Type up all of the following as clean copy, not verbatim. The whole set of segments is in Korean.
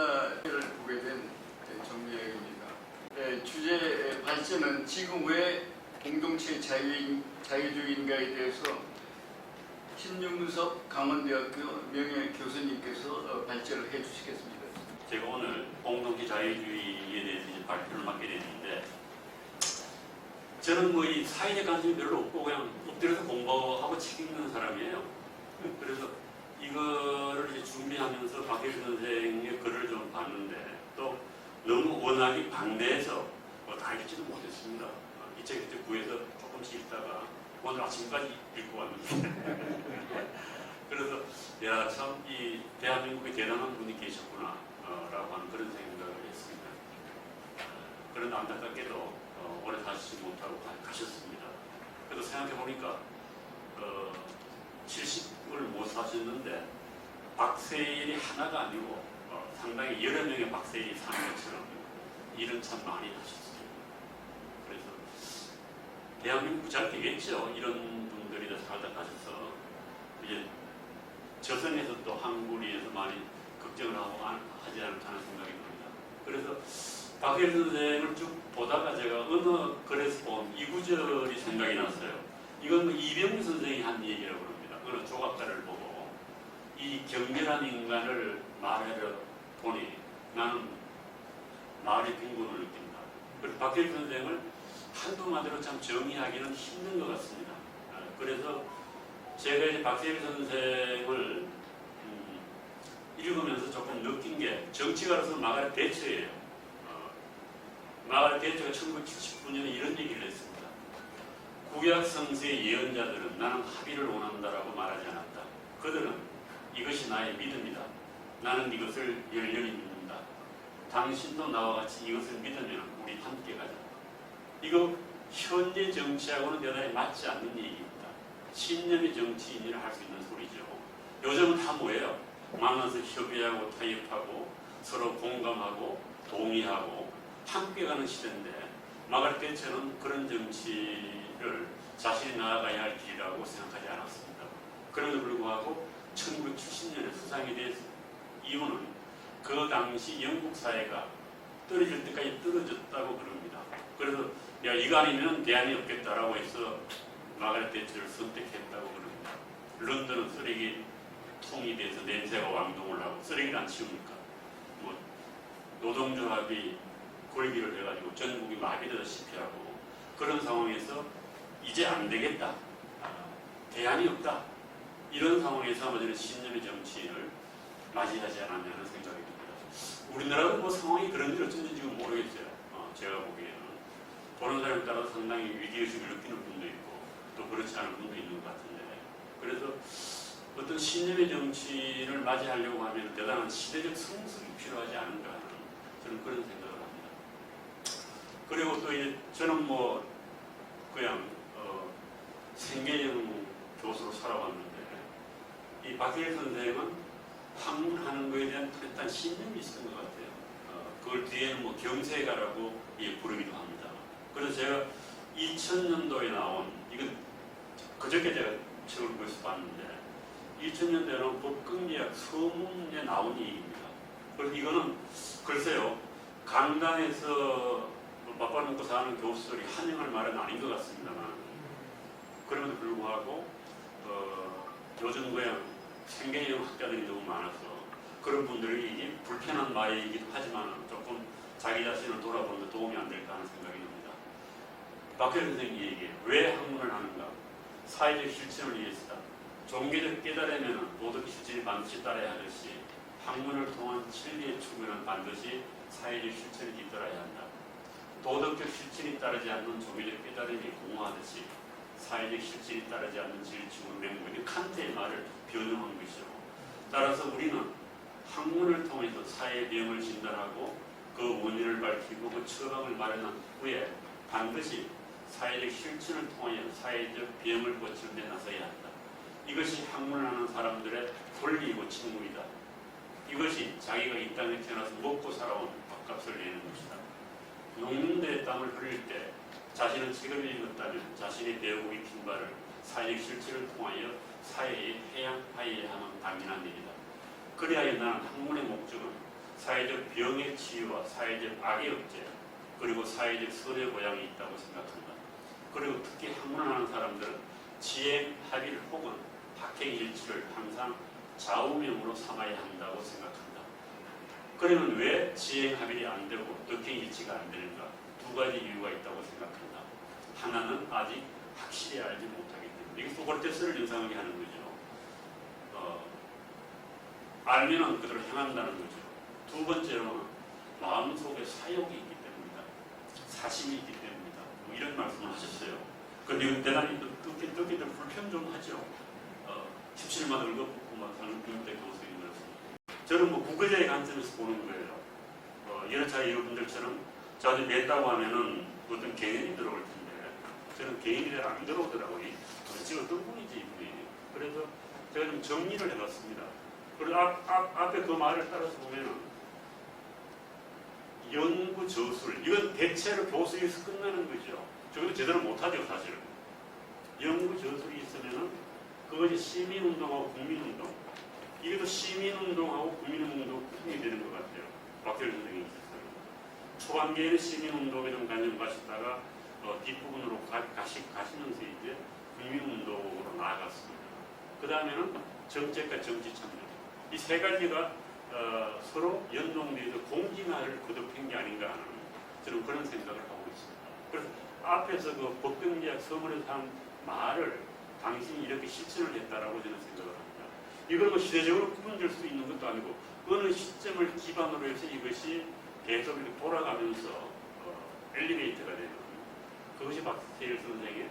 를 보게 된 정미영입니다. 주제 발제는 지금 왜 공동체 자유주의인가에 대해서 신윤석 강원대학교 명예교수님께서 발제를 해주시겠습니다. 제가 오늘 공동체 자유주의에 대해서 이제 발표를 맡게 됐는데, 저는 뭐 이 사회적 관심이 별로 없고 그냥 엎드려서 공부하고 책 읽는 사람이에요. 그래서 이거를 이제 준비하면서 박혜수 선생의 글을 좀 봤는데, 또 너무 워낙에 방대해서 다 읽지도 못했습니다. 이 책 구해서 조금씩 읽다가 오늘 아침까지 읽고 왔는데 그래서 야, 참 이 대한민국에 대단한 분이 계셨구나 라고 하는 그런 생각을 했습니다. 그런데 안타깝게도 오래 사시지 못하고 가셨습니다. 그래도 생각해보니까 70을 못 사셨는데 박세일이 하나가 아니고 상당히 여러 명의 박세일이 사는 것처럼 일은 참 많이 하셨습니다. 그래서 대한민국 잘 되겠죠. 이런 분들이 다 살다 가셔서 이제 조선에서 또 한국에서 많이 걱정을 하고 하지 않을까 하는 생각이 듭니다. 그래서 박혜수 선생을 쭉 보다가 제가 어느 글에서 본 이 구절이 생각이 났어요. 이건 이병규 선생이 한 얘기라고 합니다. 어느 조각가를 보고 이 격렬한 인간을 말하려 보니 나는 마을의 빈곤을 느낀다. 그래서 박혜수 선생을 한두 마디로 참 정의하기는 힘든 것 같습니다. 그래서 제가 이제 박세일 선생을 읽으면서 조금 느낀 게, 정치가로서 마가렛 대처예요. 마가렛 대처가 1979년에 이런 얘기를 했습니다. 구약 성서의 예언자들은 나는 합의를 원한다라고 말하지 않았다. 그들은 이것이 나의 믿음이다. 나는 이것을 열렬히 믿는다. 당신도 나와 같이 이것을 믿으면 우리 함께 가자. 이거 현재 정치하고는 대단히 맞지 않는 얘기입니다. 신념의 정치인이라 할 수 있는 소리죠. 요즘은 다 뭐예요? 만나서 협의하고 타협하고 서로 공감하고 동의하고 함께 가는 시대인데, 마가렛 대처는 그런 정치를 자신이 나아가야 할 길이라고 생각하지 않았습니다. 그럼에도 불구하고 1970년에 수상이 된 이유는 그 당시 영국 사회가 떨어질 때까지 떨어졌다고 그럽니다. 그래서 야, 이거 아니면 대안이 없겠다라고 해서 마가렛 대처를 선택했다고 그럽니다. 런던은 쓰레기통이 돼서 냄새가 왕동을 하고, 쓰레기를 안 치우니까 뭐 노동조합이 골기를 해가지고 전국이 마비되다시피 하고, 그런 상황에서 이제 안 되겠다, 대안이 없다, 이런 상황에서 아마 저는 신념의 정치인을 맞이하지 않았냐 하는 생각이 듭니다. 우리나라도 뭐 상황이 그런지 어쩐지 지금 모르겠어요. 제가 보기에는 보는 사람에 따라 상당히 위기의식을 느끼는 분도 있고 또 그렇지 않은 분도 있는 것 같은데, 그래서 어떤 신념의 정치인을 맞이하려고 하면 대단한 시대적 성숙이 필요하지 않은가 하는 저는 그런 생각을 합니다. 그리고 또 이제 저는 뭐 그냥 생계형 교수로 살아왔는데, 이 박혜일 선생은 학문하는 것에 대한 일단 신념이 있었던 것 같아요. 그걸 뒤에는 뭐 경세가라고 부르기도 합니다. 그래서 제가 2000년도에 나온, 이건 그저께 제가 책을 구해서 봤는데, 2000년대는 법금리학 서문에 나온 얘기입니다. 그래서 이거는 글쎄요, 강당에서 맛봐먹고 사는 교수들이 한영할 말은 아닌 것 같습니다만, 그럼에도 불구하고 요즘 그냥 생계형 학자들이 너무 많아서 그런 분들이 이게 불편한 말이기도 하지만 조금 자기 자신을 돌아보는 데 도움이 안 될까 하는 생각이 듭니다. 박혜일 선생님이 얘기해, 왜 학문을 하는가? 사회적 실천을 위해서다. 종교적 깨달으면 도덕 실천이 반드시 따라야 하듯이 학문을 통한 진리의 추구는 반드시 사회적 실천이 뒤따라야 한다. 도덕적 실천이 따르지 않는 종교적 깨달음이 공허하듯이 사회적 실천이 따르지 않는 진리추구는 맹목이 칸트의 말을 변형한 것이죠. 따라서 우리는 학문을 통해서 사회의 병을 진단하고 그 원인을 밝히고 그 처방을 마련한 후에 반드시 사회적 실천을 통하여 사회적 병을 고치는 데 나서야 한다. 이것이 학문을 하는 사람들의 권리이고 책무이다. 이것이 자기가 이 땅에 태어나서 먹고 살아온 밥값을 내는 것이다. 농민들의 땀을 흘릴 때 자신은 책을 읽었다면 자신의 배우고 익힌 바를 사회적 실천을 통하여 사회에 해양하여야 하는 당연한 일이다. 그리하여 나는 학문의 목적은 사회적 병의 치유와 사회적 악의 억제, 그리고 사회적 선의 고향이 있다고 생각합니다. 그리고 특히 학문하는 사람들은 지행 합의를 혹은 박행일치를 항상 좌우명으로 삼아야 한다고 생각합니다. 그러면 왜 지행 합의가 안 되고 덕행일치가 안 되는가? 두 가지 이유가 있다고 생각합니다. 하나는 아직 확실히 알지 못하기 때문에 이게 소크라테스를 연상하게 하는 거죠. 알면은 그대로 행한다는 거죠. 두 번째로는 마음속에 사욕이 있기 때문이다. 사심이 있기 때문이다. 뭐 이런 말씀을 하셨어요. 그런데 이건 대단히 듣기들 불편 좀 하죠. 17만 늙어붙고만 사는 교육대 교수인 것은 저는 뭐 국가자의 관점에서 보는 거예요. 여러 차례 여러분들처럼 저한테 냈다고 하면은 어떤 개인이 들어올 텐데 저는 개인이 안 들어오더라고요. 지금 어떤 분이지 이분이. 그래서 제가 좀 정리를 해봤습니다. 그리고 앞에 그 말을 따라서 보면은 연구 저술 이건 대체로 교수에서 끝나는 거죠. 저것도 제대로 못하죠 사실은. 연구 저술이 있으면은 그것이 시민운동하고 국민운동 이것도 시민운동하고 국민운동 통이 되는 것 같아요. 박철 선생님이 있었어요. 초반기에는 시민운동에 좀 관심 가시다가 뒷부분으로 가시면서 이제 국민운동으로 나아갔습니다. 그 다음에는 정책과 정치참여 이 세 가지가 서로 연동돼서 공진화를 거듭한 게 아닌가 하는 저는 그런 생각을 하고 있습니다. 그래서 앞에서 그 법경제학 서문에서 한 말을 당신이 이렇게 실천을 했다라고 저는 생각을 합니다. 이걸 뭐 시대적으로 구분될 수 있는 것도 아니고 어느 시점을 기반으로 해서 이것이 계속 이렇게 돌아가면서 엘리베이터가 되는 그것이 박태일 선생의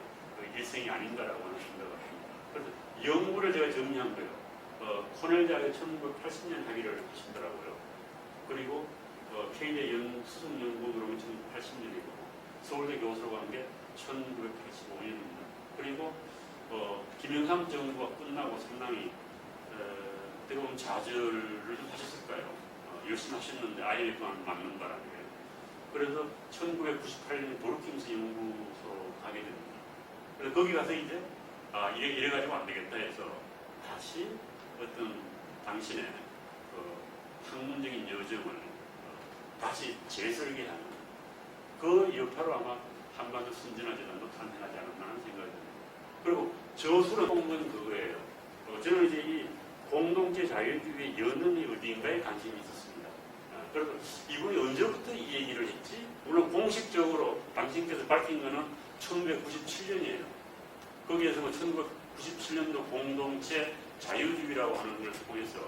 일생이 아닌가라고 하는 생각을 합니다. 그래서 연구를 제가 정리한 거예요. 코넬 대학에 1980년 학위를 하시더라고요. 그리고 케이대 수석연구원으로 1980년이고 서울대 교수로 간 게 1985년입니다. 그리고 김영삼 정부가 끝나고 상당히 어떻게 보면 좌절을 좀 하셨을 까요? 열심히 하셨는데 IMF만 맞는 바람에. 그래서 1998년 도르킹스 연구소 가게 됩니다. 그래서 거기 가서 이제 이래가지고 안 되겠다 해서 다시 어떤 당신의 학문적인 여정을 다시 재설계하는 그 여파로 아마 한반도 선진화재단도 탄생하지 않았나 하는 생각이 듭니다. 그리고 저술을 뽑는 그거예요. 저는 이제 이 공동체 자율주의의 연원이 어디인가에 관심이 있었습니다. 그래서 이분이 언제부터 이 얘기를 했지? 물론 공식적으로 당신께서 밝힌 거는 1997년이에요. 거기에서 뭐 1997년도 공동체 자유주의라고 하는 것을 통해서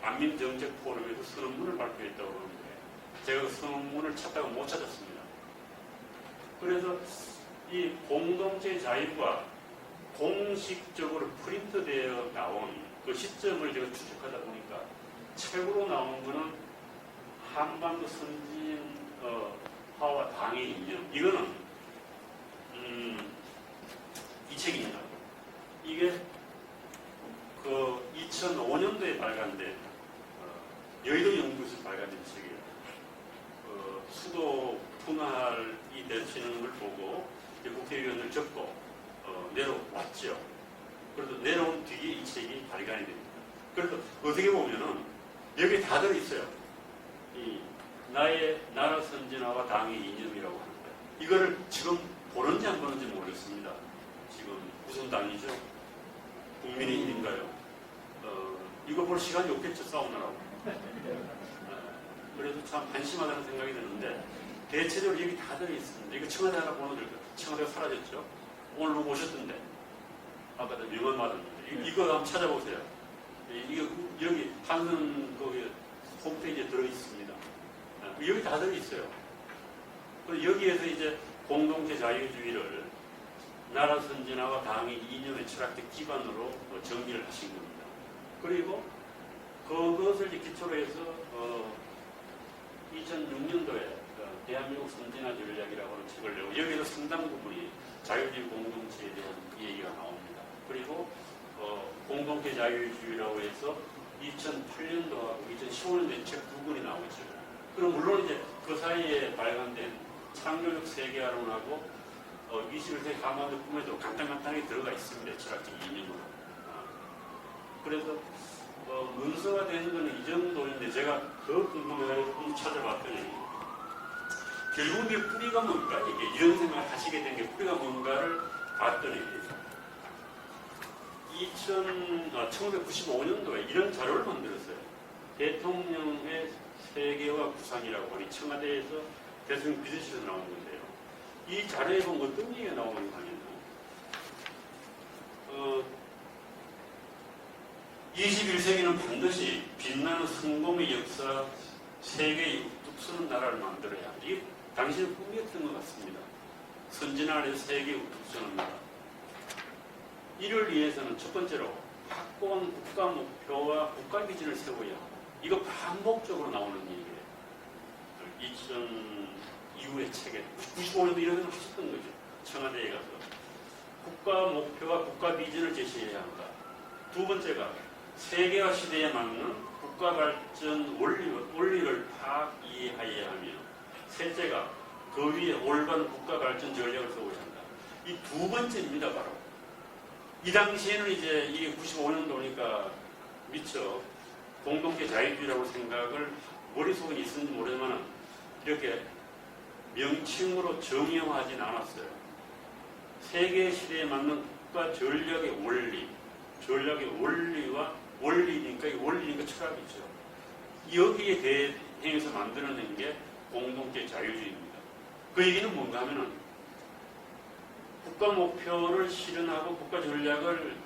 안민정책 포럼에서 선언문을 발표했다고 하는데 제가 그 선언문을 찾다가 못 찾았습니다. 그래서 이 공동체 자유가 공식적으로 프린트되어 나온 그 시점을 제가 추적하다 보니까 책으로 나온 거는 한반도 선진화와 당의 이념 이거는 이 책입니다. 이게 그 2005년도에 발간된 여의도 연구소에서 발간된 책이에요. 수도 분할이 되시는 걸 보고 국회의원을 적고 내려왔죠. 그래서 내려온 뒤에 이 책이 발간이 됩니다. 그래서 어떻게 보면은 여기 다 들어있어요. 이 나의 나라 선진화와 당의 이념이라고 하는 거예요. 이거를 지금 보는지 안 보는지 모르겠습니다. 지금 무슨 당이죠? 국민의힘인가요? 이거 볼 시간이 없겠죠, 싸우느라고. 그래도 참 한심하다는 생각이 드는데 대체적으로 여기 다 들어있습니다. 이거 청와대 하나 보는 들 청와대가 사라졌죠? 오늘 누구 오셨던데? 아까도 명언 받았는데 이거 한번 찾아보세요. 이거 여기 한선 거기 홈페이지에 들어있습니다. 여기 다 들어있어요. 여기에서 이제 공동체 자유주의를 나라 선진화와 당의 이념의 철학적 기반으로 정리를 하신 겁니다. 그리고 그것을 이제 기초로 해서 2006년도에 대한민국 선진화 전략이라고 하는 책을 내고 여기서 상당 부분이 자유주의 공동체에 대한 얘기가 나옵니다. 그리고 공동체 자유주의라고 해서 2008년도하고 2015년도에 책 두 권이 나오죠. 그럼 물론 이제 그 사이에 발간된 창조적 세계화론하고 21세기 한반도 꿈에도 간단하게 들어가 있습니다. 철학적 이념으로. 그래서 문서가 되는 건 이 정도인데 제가 더 궁금해가지고 한번 찾아봤더니 결국 이 뿌리가 뭔가 이게 이런 생각을 하시게 된 게 뿌리가 뭔가를 봤더니 1995년도에 이런 자료를 만들었어요. 대통령의 세계화 구상이라고 하니 청와대에서 대통령 비서실에서 나온 건데요. 이 자료에 보면 어떤 얘기가 나오는가 하면 21세기는 반드시 빛나는 성공의 역사, 세계에 우뚝 서는 나라를 만들어야 합니다. 이게 당신의 꿈이었던 것 같습니다. 선진화를 해서 세계에 우뚝 서는 나라. 이를 위해서는 첫 번째로 확고한 국가 목표와 국가 비전을 세워야 하고, 이거 반복적으로 나오는 얘기예요. 2000 이후의 책에 95년도 이런 생각을 하셨던 거죠. 청와대에 가서 국가 목표와 국가 비전을 제시해야 한다. 두 번째가 세계화 시대에 맞는 국가 발전 원리를 파악 이해해야 하며, 셋째가 그 위에 올바른 국가 발전 전략을 세워야 한다. 이 두 번째입니다. 바로 이 당시에는 이제 이게 95년도니까 미처 공동체 자유주의라고 생각을 머릿속에 있었는지 모르지만 이렇게 명칭으로 정형화하진 않았어요. 세계 시대에 맞는 국가 전략의 원리, 전략의 원리와 원리니까 철학이죠. 여기에 대해서 만들어낸 게 공동체 자유주의입니다. 그 얘기는 뭔가 하면은 국가 목표를 실현하고 국가 전략을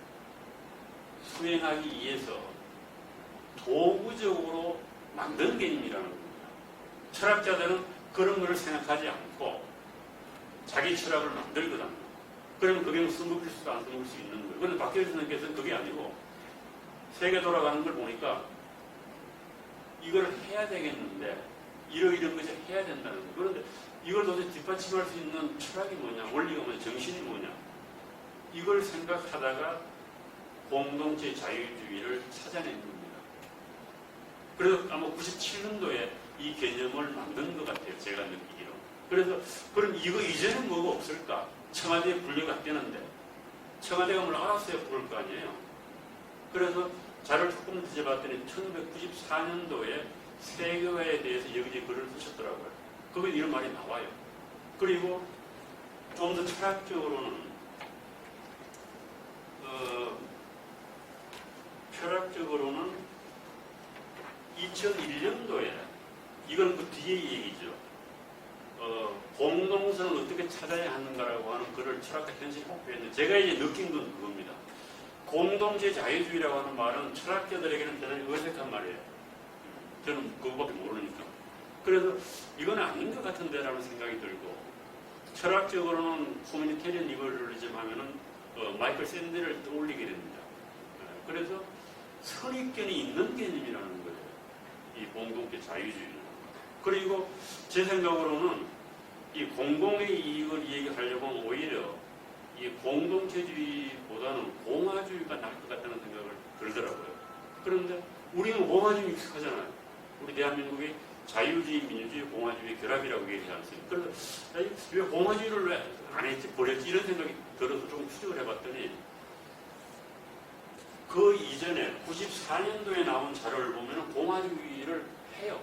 수행하기 위해서 도구적으로 만드는 개념이라는 겁니다. 철학자들은 그런 것을 생각하지 않고 자기 철학을 만들거든요. 그러면 그게 써먹을 수도 안 써먹을 수 있는 거예요. 그런데 박혜일 선생님께서는 그게 아니고 세계 돌아가는 걸 보니까 이걸 해야 되겠는데 이런 것을 해야 된다는 거예요. 그런데 이걸 도대체 뒷받침할 수 있는 철학이 뭐냐, 원리가 뭐냐, 정신이 뭐냐, 이걸 생각하다가 공동체 자유주의를 찾아낸 겁니다. 그래서 아마 97년도에 이 개념을 만든 것 같아요. 제가 느끼기로. 그래서 그럼 이거 이제는 뭐가 없을까? 청와대에 불려갔대는데 청와대가 뭘 알았어야 부를 거 아니에요. 그래서 자료를 조금 뒤져봤더니 1994년도에 세계화에 대해서 여기저기 글을 쓰셨더라고요. 거기에 이런 말이 나와요. 그리고 좀 더 철학적으로는 철학적으로는 2001년도에 이건 그 뒤의 얘기죠. 공동선을 어떻게 찾아야 하는가라고 하는 글을 철학가 현실 발표했는데 제가 이제 느낀 건 그겁니다. 공동체 자유주의라고 하는 말은 철학자들에게는 대단히 어색한 말이에요. 저는 그거밖에 모르니까. 그래서 이건 아닌 것 같은데라는 생각이 들고, 철학적으로는 휴머니테리언 리버럴리즘 하면은 마이클 샌델을 떠올리게 됩니다. 그래서 선입견이 있는 개념이라는 거예요. 이 공동체 자유주의는. 그리고 제 생각으로는 이 공공의 이익을 얘기하려고 하면 오히려 이 공동체주의보다는 공화주의가 나을 것 같다는 생각을 들더라고요. 그런데 우리는 공화주의 익숙하잖아요. 우리 대한민국이 자유주의, 민주주의, 공화주의 결합이라고 얘기하지 않습니까? 그래서 왜 공화주의를 왜 안 했지, 버렸지 이런 생각이 들어서 좀 추적을 해봤더니 그 이전에 94년도에 나온 자료를 보면 공화주의를 해요.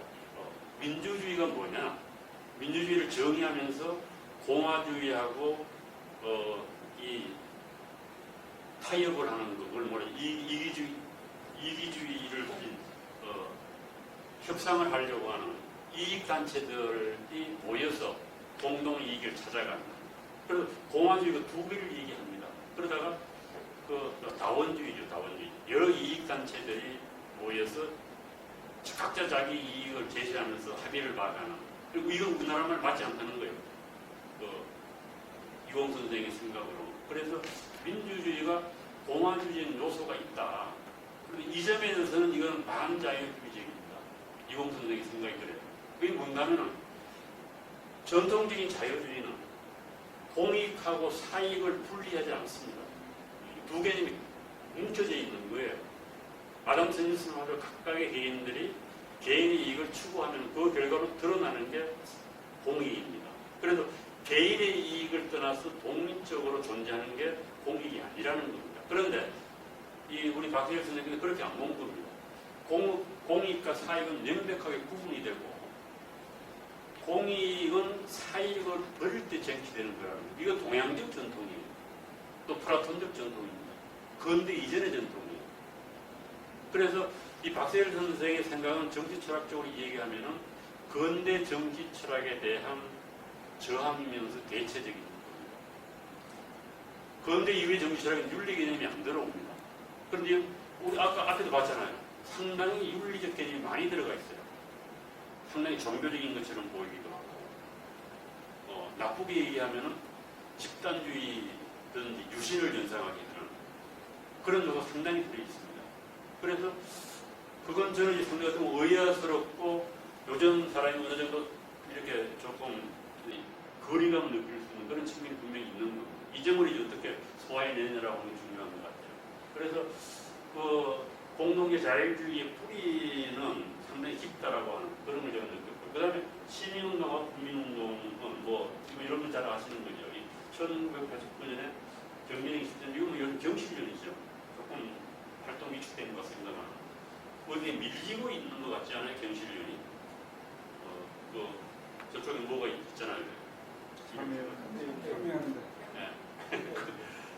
민주주의가 뭐냐? 민주주의를 정의하면서 공화주의하고 이 타협을 하는 그걸 뭐라 이기주의를 가진 협상을 하려고 하는 이익단체들이 모여서 공동이익을 찾아간다. 그래서 공화주의가 두 개를 얘기합니다. 그러다가 그 다원주의죠, 다원주의. 여러 이익단체들이 모여서 각자 자기 이익을 제시하면서 합의를 봐가는. 그리고 이건 우리나라 말 맞지 않다는 거예요. 이공 선생의 생각으로. 그래서 민주주의가 공화주의적 요소가 있다. 그리고 이 점에 대해서는 이건 반자유주의적입니다. 이공 선생의 생각이 그래요. 그게 뭔가 하면은 전통적인 자유주의는 공익하고 사익을 분리하지 않습니다. 두 개념이 뭉쳐져 있는 거예요. 아담 스미스하고 각각의 개인들이 개인의 이익을 추구하면 그 결과로 드러나는 게 공익입니다. 그래서 개인의 이익을 떠나서 독립적으로 존재하는 게 공익이 아니라는 겁니다. 그런데 우리 박혜일 선생님은 그렇게 안 본 겁니다. 공익과 사익은 명백하게 구분이 되고 공익은 사익을 버릴 때 쟁취되는 거라는 거예요. 이거 동양적 전통이에요. 또 플라톤적 전통입니다. 근대 이전의 전통이에요. 그래서 이 박세일 선생의 생각은 정치 철학적으로 얘기하면은 근대 정치 철학에 대한 저항이면서 대체적인 겁니다. 근대 이후의 정치 철학은 윤리 개념이 안 들어옵니다. 그런데 우리 아까 앞에도 봤잖아요. 상당히 윤리적 개념이 많이 들어가 있어요. 상당히 종교적인 것처럼 보이기도 하고, 나쁘게 얘기하면은 집단주의든지 유신을 연상하게 되는 그런 요소가 상당히 들어 있습니다. 그래서 그건 저는 이제 상당히 좀 의아스럽고 요즘 사람이 어느 정도 이렇게 조금 거리감을 느낄 수 있는 그런 측면이 분명히 있는 겁니다. 이 점을 이제 어떻게 소화해내느라고 하는 게 중요한 것 같아요. 그래서 그 공동체 자율주의의 뿌리는 상당히 깊다라고 하는 그런 걸 제가 느꼈고, 그 다음에 시민운동과 국민운동은 뭐 이런 걸 잘 아시는 거죠. 1989년에 경민행 10년, 이건 뭐 경실련이죠. 조금 활동 위축된 것 같습니다만 어디에 밀리고 있는 것 같지 않아요? 경실련이. 저쪽에 뭐가 있잖아요.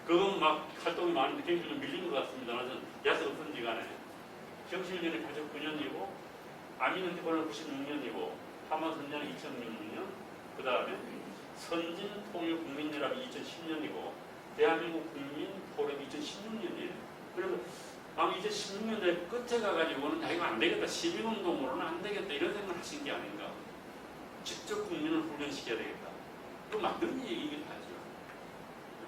그건 막 활동이 많은데 경실련 밀린 것 같습니다. 저는 야스 없던지 간에 경실련이 89년이고 아민은퇴권은 96년이고 하마선장이 2006년, 그 다음에 선진통일국민연합이 2010년이고 대한민국 국민포럼이 2016년이에요. 그래서 아마 2016년대 끝에 가가지고는 이거 안 되겠다, 시민운동으로는 안 되겠다 이런 생각을 하신 게 아닌가. 직접 국민을 훈련시켜야 되겠다. 또 만드는 얘기이기도 하죠.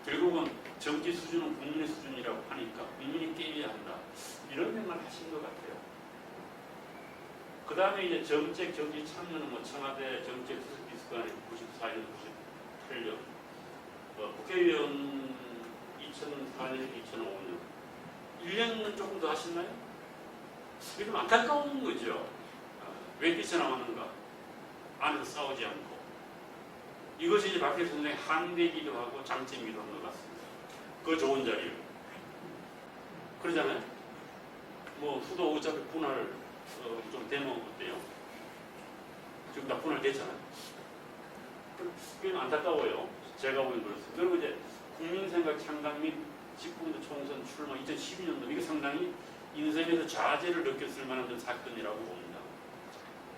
결국은 정치 수준은 국민의 수준이라고 하니까 국민이 깨야 한다. 이런 생각을 하신 것 같아요. 그 다음에 이제 정책, 정치 참여는 뭐 청와대 정책 수석비서관이 94년, 98년, 국회의원 2004년, 2005년, 1년은 조금 더 하셨나요? 이게 좀 안타까운 거죠. 왜 뛰쳐나왔는가? 안에서 싸우지 않고. 이것이 이제 박혜일 선생의 한계이기도 하고 장점이기도 한 것 같습니다. 그 좋은 자리를. 그러잖아요. 뭐 수도 어차피 분할 좀 되면 어때요? 지금 다 분할됐잖아요. 그게 안타까워요. 제가 보기엔 그렇습니다. 그리고 이제 국민생각 창당 및 직분도 총선 출마 2012년도 이게 상당히 인생에서 좌절을 느꼈을 만한 사건이라고 봅니다.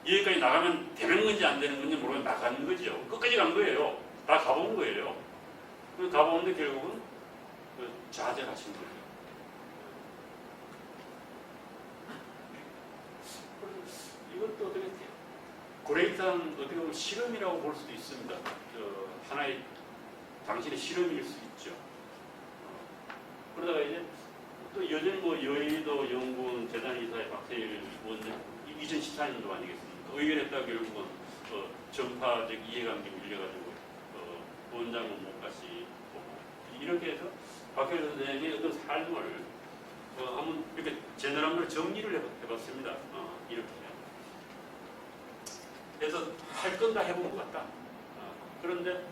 여기까지 나가면 되는 건지 안 되는 건지 모르고 나가는 거죠. 끝까지 간 거예요. 다 가본 거예요. 가보는데 결국은 좌절하신 거예요. 이것도 어떻게 그레이트한 어떻게 보면 실험이라고 볼 수도 있습니다. 하나의 당신의 실험일 수 있죠. 그러다가 이제 또 여전히 뭐 여의도 연구원 재단이사의 박세일 원장 2014년도 아니겠습니까? 의견했다 결국은 전파적 이해관계 밀려가지고 원장은 못 가시고 이렇게 해서 박혜일 선생의 어떤 삶을 한번 이렇게 제너럴한 걸 정리를 해봤습니다. 이렇게 그래서 할 건 다 해본 것 같다. 그런데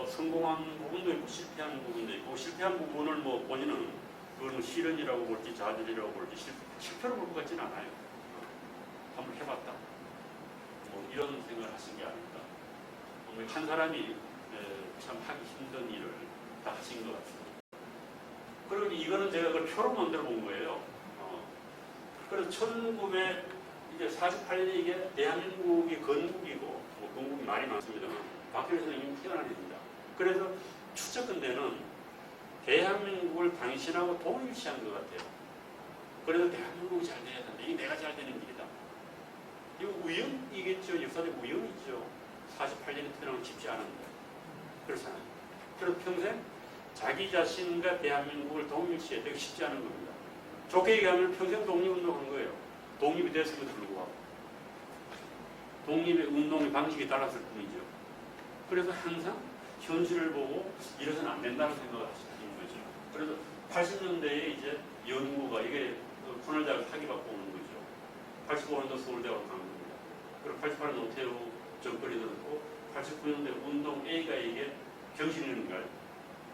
성공한 부분도 있고 실패한 부분도 있고 실패한 부분을 뭐 본인은 그거는 실현이라고 볼지 좌절이라고 볼지 실패로 볼 것 같지는 않아요. 한번 해봤다. 뭐 이런 생각을 하신 게 아닐까. 한 사람이 참 하기 힘든 일을 다 하신 것 같습니다. 그리고 이거는 제가 그걸 표로 만들어 본 거예요. 그래서 1948년에 이게 대한민국이 건국이고 뭐 건국이 말이 많습니다만 박혜일 선생님이 태어난 해입니다. 그래서 추측컨대는 대한민국을 당신하고 동일시한 것 같아요. 그래서 대한민국이 잘 돼야 한다. 이게 내가 잘 되는 길이다. 이거 우연이겠죠. 역사적 우연이죠. 48년에 태어나면 쉽지 않은데. 그렇잖아요. 그래서 평생 자기 자신과 대한민국을 동일시해야 되게 쉽지 않은 겁니다. 좋게 얘기하면 평생 독립운동한 거예요. 독립이 됐음에도 불구하고. 독립의 운동의 방식이 달랐을 뿐이죠. 그래서 항상 현실을 보고 이래서는 안 된다는 생각을 하시는 거죠. 그래서 80년대에 이제 연구가 이게 분할자를 사기받고 오는 거죠. 85년도 서울대학을 간 겁니다. 그리고 88년 노태우 정권이 들었고 89년대 운동 A가 이게 경신인가를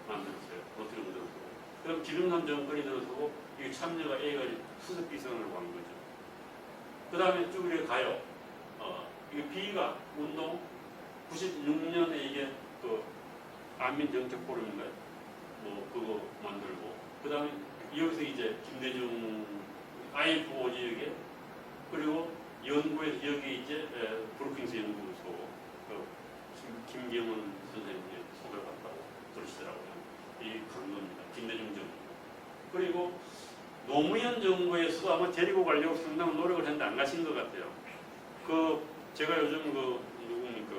만들었어요. 노태우 들었고. 그럼 기름남 정권이 들어서고 이게 참여가 A가 수석비서관으로 간 거죠. 그 다음에 쭉 이렇게 가요. 이게 B가 운동 96년에 이게 그 안민정책포럼인가요? 뭐 그거 만들고 그 다음에 여기서 이제 김대중 IF5 지역에 그리고 연구에서 여기 이제 브루킹스 연구소 김경원 선생님의 소개받다고 그러시더라고요. 이 그런 겁니다. 김대중 정부. 그리고 노무현 정부에서도 아마 데리고 가려고 상당한 노력을 했는데 안 가신 것 같아요. 제가 요즘 누굽니까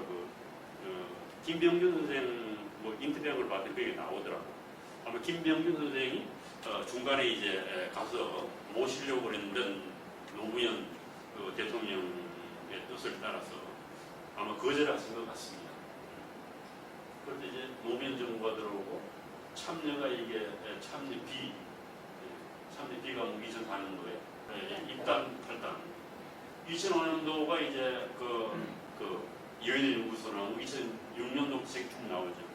김병준 선생 인터뷰한 걸 봤더니 그게 나오더라고. 아마 김병준 선생이 중간에 이제 가서 모시려고 했는데 노무현 대통령의 뜻을 따라서 아마 거절하신 것 같습니다. 그런데 이제 노무현 정부가 들어오고 참여가 이게 참여 B가 2004년도에 입단 탈당. 2005년도가 이제 여인의 연구소 나오고 2006년도 책 쭉 나오죠.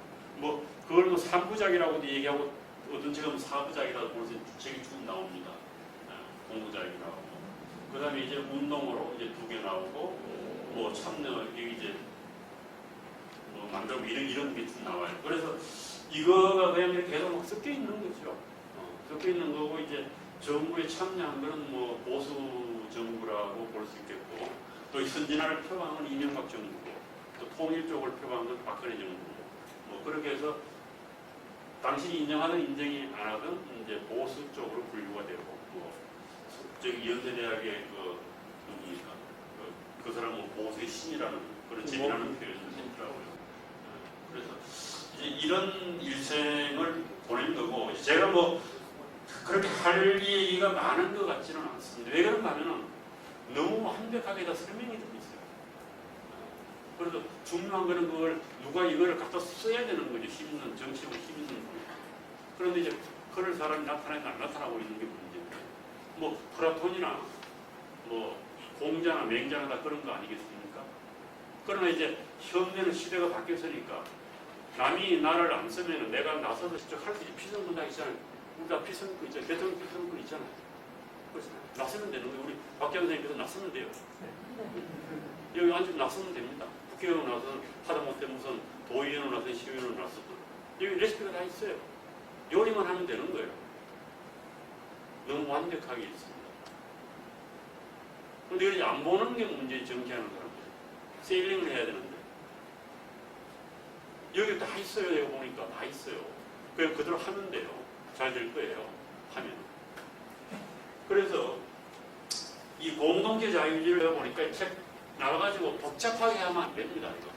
그걸 3부작이라고도 얘기하고 어떤 책은 4부작이라고 보면서 책이 쭉 나옵니다. 공부작이라고. 그 다음에 이제 운동으로 이제 2개 나오고 참여 이제 만들고 이런 게 쭉 나와요. 그래서 이거가 그냥 이렇게 계속 막 섞여 있는 거죠. 섞여 있는 거고 이제 정부에 참여한 거는 보수 정부라고 볼 수 있겠고 또 이 선진화를 표방한 건 이명박 정부고 또 통일 쪽을 표방한 건 박근혜 정부고 그렇게 해서 당신이 인정하든 인정이 안 하든 이제 보수 쪽으로 분류가 되고 저기 연세대학의 누구니까 그 사람은 보수의 신이라는 그런 재미나는 표현을 했더라고요. 그래서 이제 이런 일생을 보낸 거고 제가 그렇게 할 얘기가 많은 것 같지는 않습니다. 왜 그런가 하면은 너무 완벽하게 다 설명이 되어 있어요. 그래서 중요한 거는 그걸 누가 이거를 갖다 써야 되는 거죠. 정치적으로 힘 있는 분. 그런데 이제 그럴 사람이 나타나지 안 나타나고 있는 게 문제인데 플라톤이나 공자나 맹자나 다 그런 거 아니겠습니까? 그러나 이제 현대는 시대가 바뀌었으니까 남이 나를 안 쓰면은 내가 나서서 직접 할 수 있는 피선군단 있잖아요. 우리 다 피선군 있잖아요. 대통령 피선군 있잖아요. 그래서 나서면 되는 거예요. 우리 박경 선생님께서 나서면 돼요. 여기 앉으면 나서면 됩니다. 국회의원 나서는 하다못해 무슨 도의원으로 나서든 시의원으로 나서든 여기 레시피가 다 있어요. 요리만 하면 되는 거예요. 너무 완벽하게 있습니다. 그런데 이걸 안 보는 게 문제예요. 정치하는 사람들. 세일링을 해야 되는데 여기 다 있어요. 내가 보니까 다 있어요. 그냥 그대로 하면 돼요. 잘 될 거예요. 하면. 그래서 이 공동체 자유주의를 보니까 책 나와가지고 복잡하게 하면 안 됩니다. 이거.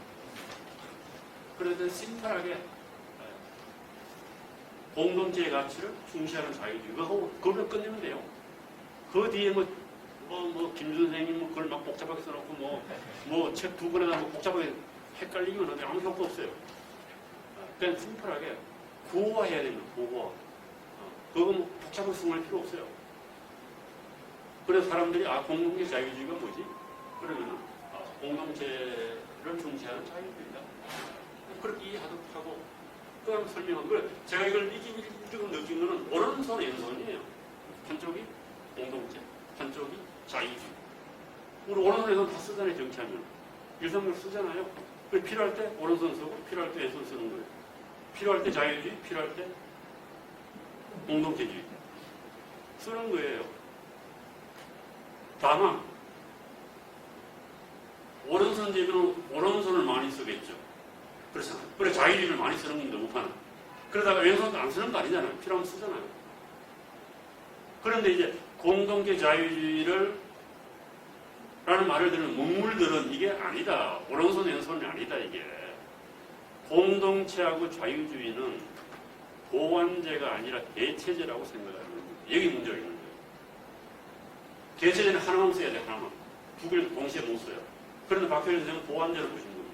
그래서 심플하게 공동체의 가치를 중시하는 자유주의 그걸 끝내면 돼요. 그 뒤에 김 선생님 그걸 막 복잡하게 써놓고 책 2권에다 복잡하게 헷갈리면 아무 효과 없어요. 그냥 심플하게 구호화해야 됩니다. 구호화. 그거 복잡하게 승할 필요 없어요. 그래서 사람들이 공동체 자유주의가 뭐지? 그러면 공동체를 중시하는 자유주의다. 그렇게 이해하도록 하고 그다음 설명한 걸 제가 이걸 지금 느낀 거는 오른손 왼손이에요. 한쪽이 공동체, 한쪽이 자유주의. 우리 오른손 왼손 다 쓰잖아요. 정치하면 일상을 쓰잖아요. 필요할 때 오른손 쓰고 필요할 때 왼손 쓰는 거예요. 필요할 때 자유주의, 필요할 때 공동체주의 쓰는 거예요. 다만 오른손 제비는 오른손을 많이 쓰겠죠. 그래서 자유주의를 많이 쓰는 건데 우파는 그러다가 왼손도 안 쓰는 거 아니잖아요. 필요하면 쓰잖아요. 그런데 이제 공동체 자유주의를 라는 말을 들은 문물들은 이게 아니다. 오른손 왼손이 아니다. 이게 공동체하고 자유주의는 보완제가 아니라 대체제라고 생각하는 거예요. 여기 문제가 있는 거예요. 대체제는 하나만 써야 돼. 하나만. 두 개를 동시에 못 써요. 그런데 박현일 선생님은 보완제를 보신 거예요.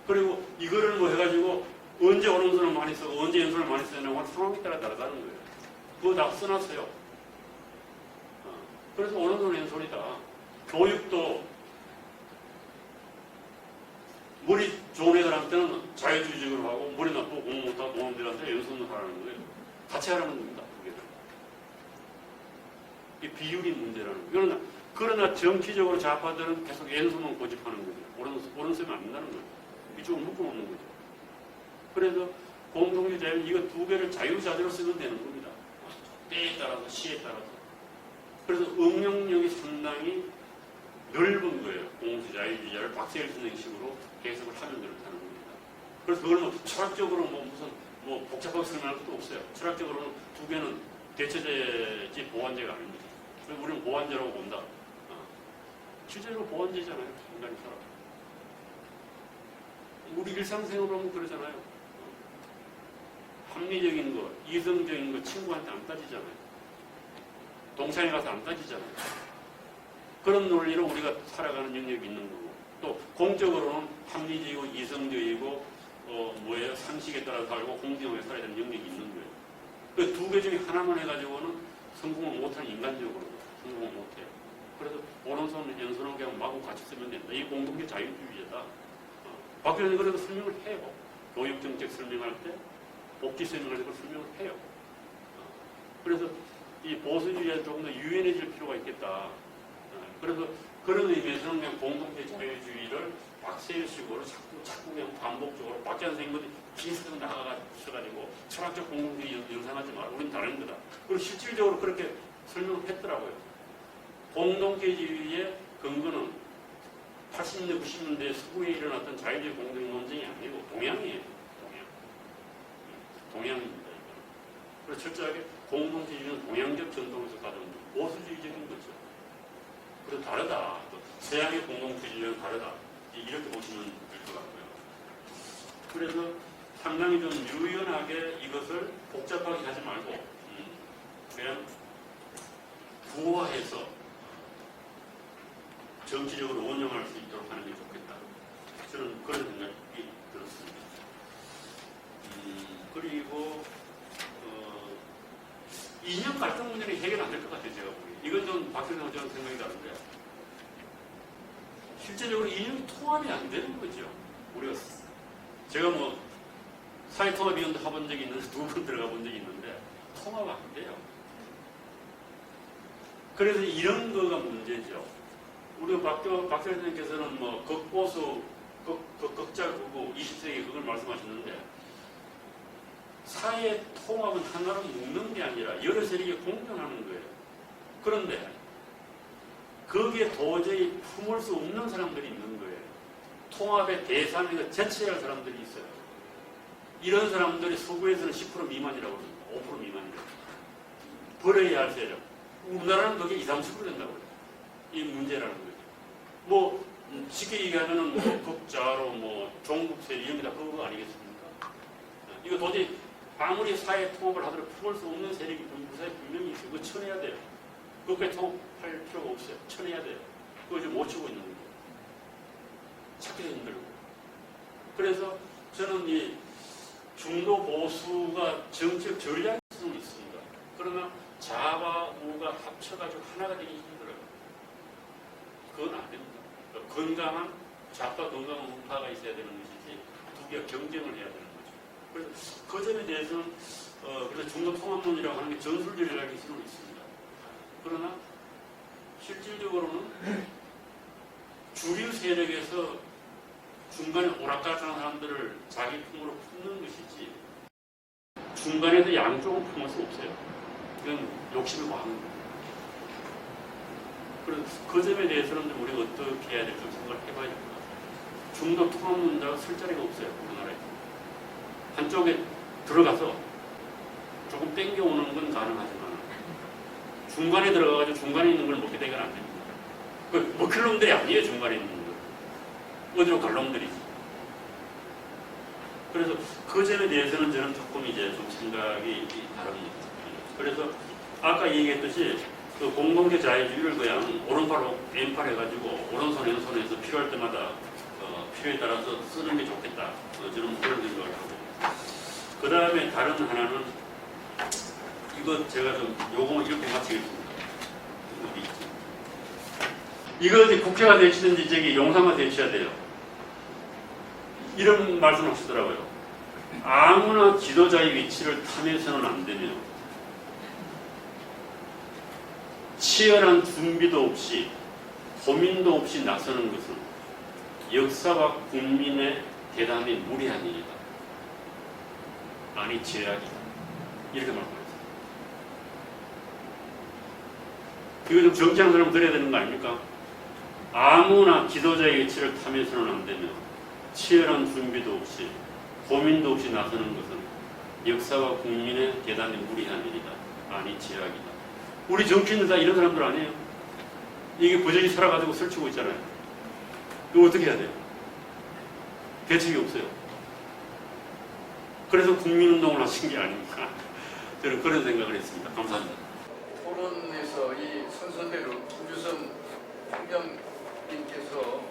그리고 이거를 해가지고 언제 오른손을 많이 쓰고 언제 왼손을 많이 쓰냐고 상황에 따라 다르다는 거예요. 그거 다 써놨어요. 그래서 오른손 왼손이다. 교육도 머리 좋은 애들한테는 자유주의적으로 하고 머리 나쁘고 공부 못하고 공무원들한테 왼손으로 하라는 거예요. 같이 하라는 겁니다. 이 비율이 문제라는 거예요. 그러나 그러나 정치적으로 좌파들은 계속 왼손만 고집하는 거죠. 오른손이 안 된다는 거죠. 이쪽은 묶어놓는 거죠. 그래서 공동체 자유 이거 두 개를 자유자재로 쓰면 되는 겁니다. 때에 따라서 시에 따라서. 그래서 응용력이 상당히 넓은 거예요. 공동체자유주의자를 박세일 선생식으로 해석을 하면 그렇다는 겁니다. 그래서 그걸 뭐 철학적으로 무슨 복잡하게 설명할 것도 없어요. 철학적으로는 두 개는 대체제지 보완제가 아닙니다. 그래서 우리는 보완제라고 본다. 실제로 보완제잖아요. 인간이 살아. 우리 일상생활로 보면 그러잖아요. 합리적인 거, 이성적인 거 친구한테 안 따지잖아요. 동창회 가서 안 따지잖아요. 그런 논리로 우리가 살아가는 영역이 있는 거고, 또 공적으로는 합리적이고 이성적이고 상식에 따라 살고 공정하게 살아야 되는 영역이 있는 거예요. 그 두 개 중에 하나만 해가지고는 성공을 못하는 인간적으로 성공을 못해요. 그래서 오른손 왼손은 그냥 마구 같이 쓰면 된다. 이 공동체 자유주의자다. 박근혜는 그래도 설명을 해요. 교육정책 설명할 때, 복지 설명할 때 설명을 해요. 그래서 이 보수주의에 조금 더 유연해질 필요가 있겠다. 그래서 그런 의미에서는 그냥 공동체 자유주의를 박세일식으로 자꾸 그냥 반복적으로 박재 선생님들이 비슷하게 나가셔가지고 철학적 공동체를 연상하지 말고 우리는 다른 거다. 그리고 실질적으로 그렇게 설명을 했더라고요. 공동체주의의 근거는 80년대, 90년대 서구에 일어났던 자유주의 공동 논쟁이 아니고 동양이에요. 동양입니다. 그래서 철저하게 공동체주의는 동양적 전통에서 가져온 보수주의적인 거죠. 그래서 다르다. 또 서양의 공동체주의는 다르다. 이렇게 보시면 될 것 같고요. 그래서 상당히 좀 유연하게 이것을 복잡하게 하지 말고 그냥 구화해서 정치적으로 원용할 수 있도록 하는 게 좋겠다. 저는 그런 생각이 들었습니다. 그리고 이념 갈등 문제는 해결 안 될 것 같아요. 제가 보기에. 이건 좀 박근혜 저는 생각이 다른데 실제적으로 이념이 통합이 안 되는 거죠. 우리가 제가 사회통합위원회 해본 적이 있는데 2번 들어가 본 적이 있는데 통합 안 돼요. 그래서 이런 거가 문제죠. 우리 박사 선생님께서는 극보수, 극자극우 20세기 그걸 말씀하셨는데 사회 통합은 하나로 묶는 게 아니라 여러 세력이 공존하는 거예요. 그런데 거기에 도저히 품을 수 없는 사람들이 있는 거예요. 통합의 대상에서 제쳐야 할 사람들이 있어요. 이런 사람들이 서구에서는 10% 미만이라고 합니다. 5% 미만이라고. 버려야 할 세력. 우리나라는 그게 20, 30% 된다고 해요. 이 문제라는 거죠. 쉽게 얘기하면은 극자로 종북세력 이런 게 다 그거 아니겠습니까? 이거 도저히 아무리 사회 통합을 하더라도 품을 수 없는 세력이 무사히 분명히 있어요. 그거 쳐내야 돼요. 그것까지 통합할 필요가 없어요. 쳐내야 돼요. 그거 지금 못 치고 있는 거예요. 찾기도 힘들고. 그래서 저는 이 중도 보수가 정책 전략일 수는 있습니다. 그러나 좌와 우가 합쳐가지고 하나가 되기 힘들어요. 그건 안 됩니다. 건강한 좌파 건강한 우파가 있어야 되는 것이지 두 개가 경쟁을 해야 되는 거죠. 그래서 그 점에 대해서는 그래서 중도 통합론이라고 하는 게 전술전략일 수는 있습니다. 그러나 실질적으로는 주류 세력에서 중간에 오락가락하는 사람들을 자기 품으로 품는 것이지 중간에도 양쪽은 품을 수 없어요. 이건 욕심이 과한 거예요. 그래서 그 점에 대해서는 우리가 어떻게 해야 될지 생각을 해봐야 될 것 같아요. 중도 통합론자가 쓸 자리가 없어요. 우리나라에. 한쪽에 들어가서 조금 땡겨오는 건 가능하지만 중간에 들어가가지고 중간에 있는 걸 먹게 되면 안 됩니다. 그 먹힐 놈들이 아니에요. 중간에 있는 거. 어디로 갈 놈들이지. 그래서 그 점에 대해서는 저는 조금 이제 좀 생각이 다릅니다. 그래서 아까 얘기했듯이 그 공동체 자유주의를 그냥 오른팔로 왼팔 해가지고 오른손 왼손에서 필요할 때마다 필요에 따라서 쓰는 게 좋겠다. 저는 그런 생각을 하고. 그 다음에 다른 하나는 이거 제가 좀 요거 이렇게 마치겠습니다. 어디 있지? 이거 이제 국회가 대치든지 저기 용산가 대치해야 돼요. 이런 말씀 하시더라고요. 아무나 지도자의 위치를 탐해서는 안 되며 치열한 준비도 없이 고민도 없이 나서는 것은 역사와 국민의 대단히 무리한 일이다. 아니 제약이다. 이렇게 말합니다. 이거 좀 정치하는 사람 들어야 되는 거 아닙니까? 아무나 지도자의 위치를 탐해서는 안 되며 치열한 준비도 없이 고민도 없이 나서는 것은 역사와 국민의 대단히 무리한 일이다. 아니 제약이다. 우리 정치인들 다 이런 사람들 아니에요? 이게 부정이 살아가지고 설치고 있잖아요. 이거 어떻게 해야 돼요? 대책이 없어요. 그래서 국민운동을 하신 게 아닙니까? 저는 그런 생각을 했습니다. 감사합니다. 토론에서 이 순서대로 김주선 총장님께서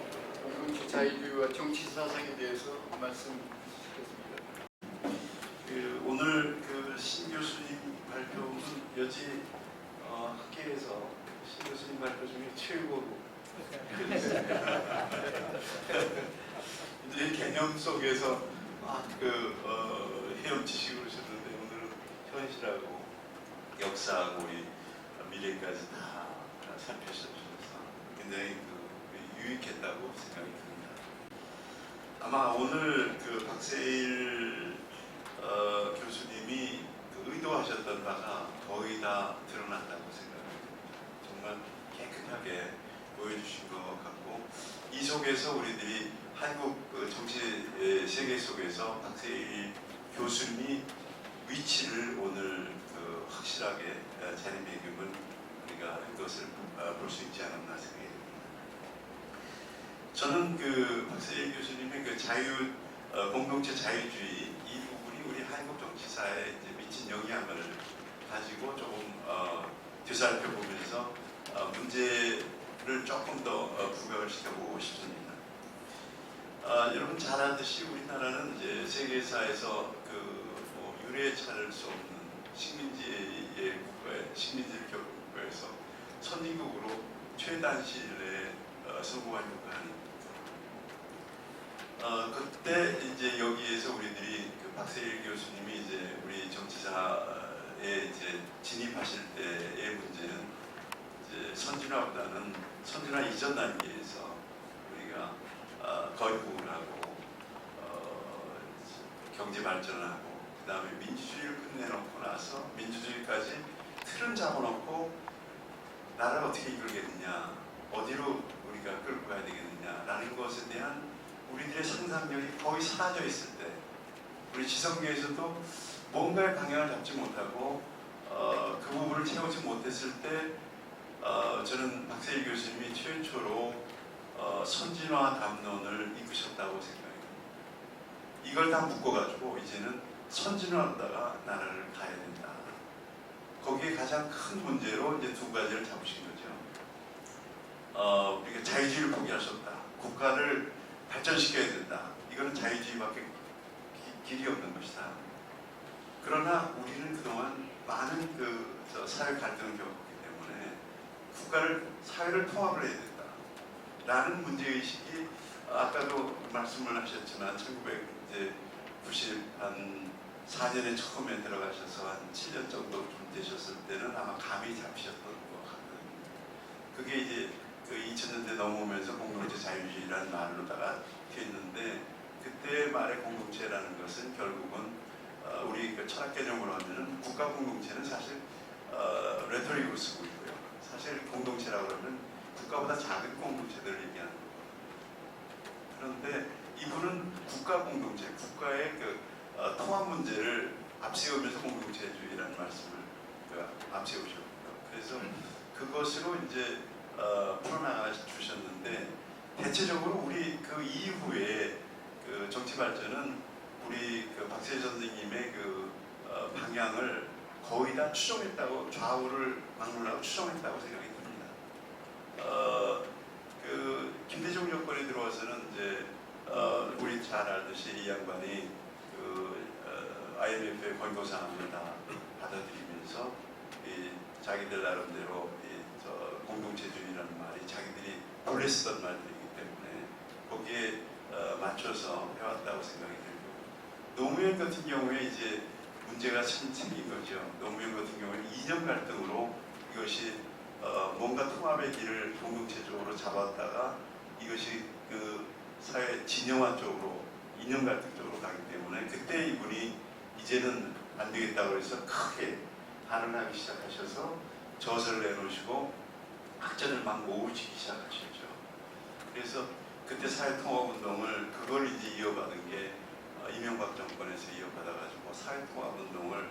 공동체 자유주의와 정치 사상에 대해서 말씀 주시겠습니다. 오늘 신 교수님 발표는 여지 학계에서 신 교수님 발표 중에 최고로 이제 개념 속에서 막 헤엄치시고 그러셨는데 오늘은 현실하고 역사하고 우리 미래까지 다 살펴주셔서 굉장히 유익했다고 생각이 듭니다. 아마 오늘 박세일 교수님이 의도하셨던 바가 거의 다 드러난다고 생각합니다. 정말 깨끗하게 보여주신 것 같고 이 속에서 우리들이 한국 정치 세계 속에서 박세일 교수님이 위치를 오늘 확실하게 자리매김을 우리가 한 것을 볼 수 있지 않았나 생각이 듭니다. 저는 박세일 교수님의 공동체 자유주의 이 부분이 우리 한국 정치사에 이제 미친 영향을 가지고 조금 되살펴보면서 문제를 조금 더 부각을 시켜보고 싶습니다. 여러분 잘 아듯이 우리나라는 이제 세계사에서 유례에 찾을 수 없는 식민지의 국가에 식민지를 겪은 국가에서 선진국으로 최단실에 성공한 국가 아닙니까? 그때 이제 여기에서 우리들이 박세일 교수님이 이제 우리 정치사에 이제 진입하실 때의 문제는 이제 선진화보다는 선진화 이전 단계에서 우리가 거듭국을 하고 경제 발전을 하고 그 다음에 민주주의를 끝내놓고 나서 민주주의까지 틀은 잡아놓고 나라를 어떻게 이끌겠느냐, 어디로 우리가 끌고 가야 되겠느냐라는 것에 대한 우리들의 상상력이 거의 사라져 있을 때, 우리 지성계에서도 뭔가의 방향을 잡지 못하고 그 부분을 채우지 못했을 때, 저는 박세일 교수님이 최초로 선진화 담론을 이끄셨다고 생각해요. 이걸 다 묶어가지고 이제는 선진화하다가 나라를 가야 된다. 거기에 가장 큰 문제로 이제 두 가지를 잡으신 거죠. 우리가 자유주의를 포기할 수 없다. 국가를 발전시켜야 된다. 이거는 자유주의밖에 길이 없는 것이다. 그러나 우리는 그동안 많은 사회 갈등을 겪었기 때문에 사회를 통합을 해야 된다. 라는 문제의식이 아까도 말씀을 하셨지만 1994년에 처음에 들어가셔서 한 7년 정도 좀 되셨을 때는 아마 감이 잡히셨던 것 같거든요. 그게 이제 2000년대 넘어오면서 공동체 자유주의라는 말로다가 됐는데, 그때 말의 공동체라는 것은 결국은 우리 철학 개념으로 하면은 국가 공동체는 사실 레토릭으로 쓰고 있고요. 사실 공동체라고 하면 국가보다 작은 공동체들을 얘기하는 거예요. 그런데 이분은 국가 공동체, 국가의 통합 문제를 앞세우면서 공동체주의라는 말씀을 앞세우셨고요. 그래서 그것으로 이제 풀어나가 주셨는데, 대체적으로 우리 그 이후에 정치 발전은 우리 박세일 선생님의 방향을 거의 다 추종했다고, 좌우를 막론하고 추종했다고 생각이 듭니다. 김대중 정권에 들어와서는 이제 우리 잘 알듯이 이 양반이 IMF의 권고사항을 다 받아들이면서 자기들 나름대로 공동체주의라는 말이 자기들이 원래 쓰던 말들이기 때문에 거기에 맞춰서 해왔다고 생각이 들고, 노무현 같은 경우에 이제 문제가 참 생긴 거죠. 노무현 같은 경우에는 이념 갈등으로 이것이 뭔가 통합의 길을 공동체적으로 잡았다가 이것이 그 사회 진영화 쪽으로 이념 갈등 쪽으로 가기 때문에 그때 이분이 이제는 안 되겠다고 해서 크게 반응하기 시작하셔서 저서를 내놓으시고 학자들 막 모으시기 시작하셨죠. 그래서 그때 사회통합운동을 그걸 이제 이어받은 게 이명박 정권에서 이어받아가지고 사회통합운동을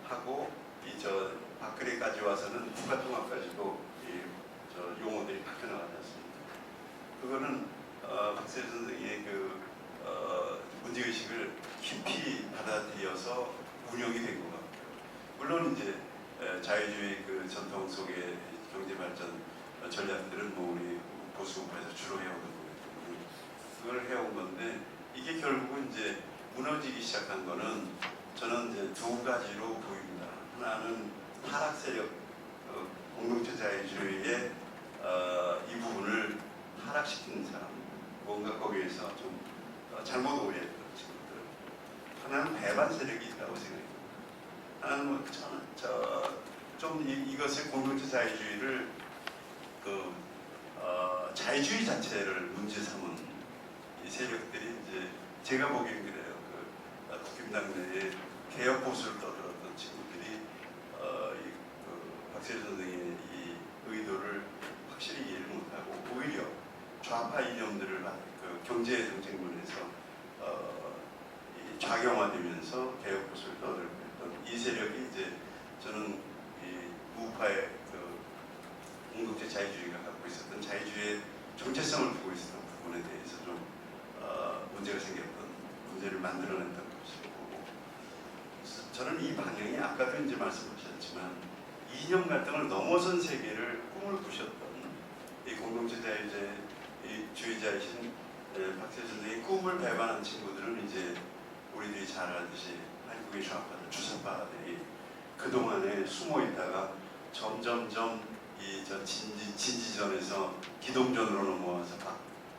하고 이 저 박근혜까지 와서는 국가통합까지도 저 용어들이 바뀌어 나가지 않습니까? 그거는 박세 선생의 그 문제의식을 깊이 받아들여서 운영이 된 것 같고요. 물론 이제 자유주의 그 전통 속의 경제발전 전략들은 뭐 우리 보수우파에서 주로 해오던 거거든요. 그걸 해온 건데 이게 결국은 이제 무너지기 시작한 거는 저는 이제 두 가지로 보입니다. 하나는 타락 세력, 공동체 자유주의의 이 부분을 타락시키는 사람, 뭔가 거기에서 좀 잘못 오해했던 친구들. 하나는 배반 세력이 있다고 생각합니다. 하나는 뭐 좀 이것의 공동체 자유주의를 자유주의 자체를 문제 삼은 이 세력들이 이제 제가 보기엔 그래요. 국힘당 내에 개혁 보수를 떠들었던 친구들이 박세일 선생의 이 의도를 확실히 이해를 못하고 오히려 좌파 이념들을 경제 정책론에서 좌경화되면서 개혁 보수를 떠들고 있던 이 세력이 이제 저는 이 우파의 공동체 자유주의가 갖고 있었던 자유주의의 정체성을 두고 있었던 부분에 대해서 좀 문제가 생겼던 문제를 만들어냈던 것이고 저는 이 방향이 아까도 이제 말씀하셨지만 이념 갈등을 넘어선 세계를 꿈을 꾸셨던 이 공동체 자유주의자이신 박세 선생의 꿈을 배반한 친구들은 이제 우리들이 잘 알듯이 한국의 좌파들, 주사파들이 그동안에 숨어 있다가 점점점 진지전에서 기동전으로 넘어와서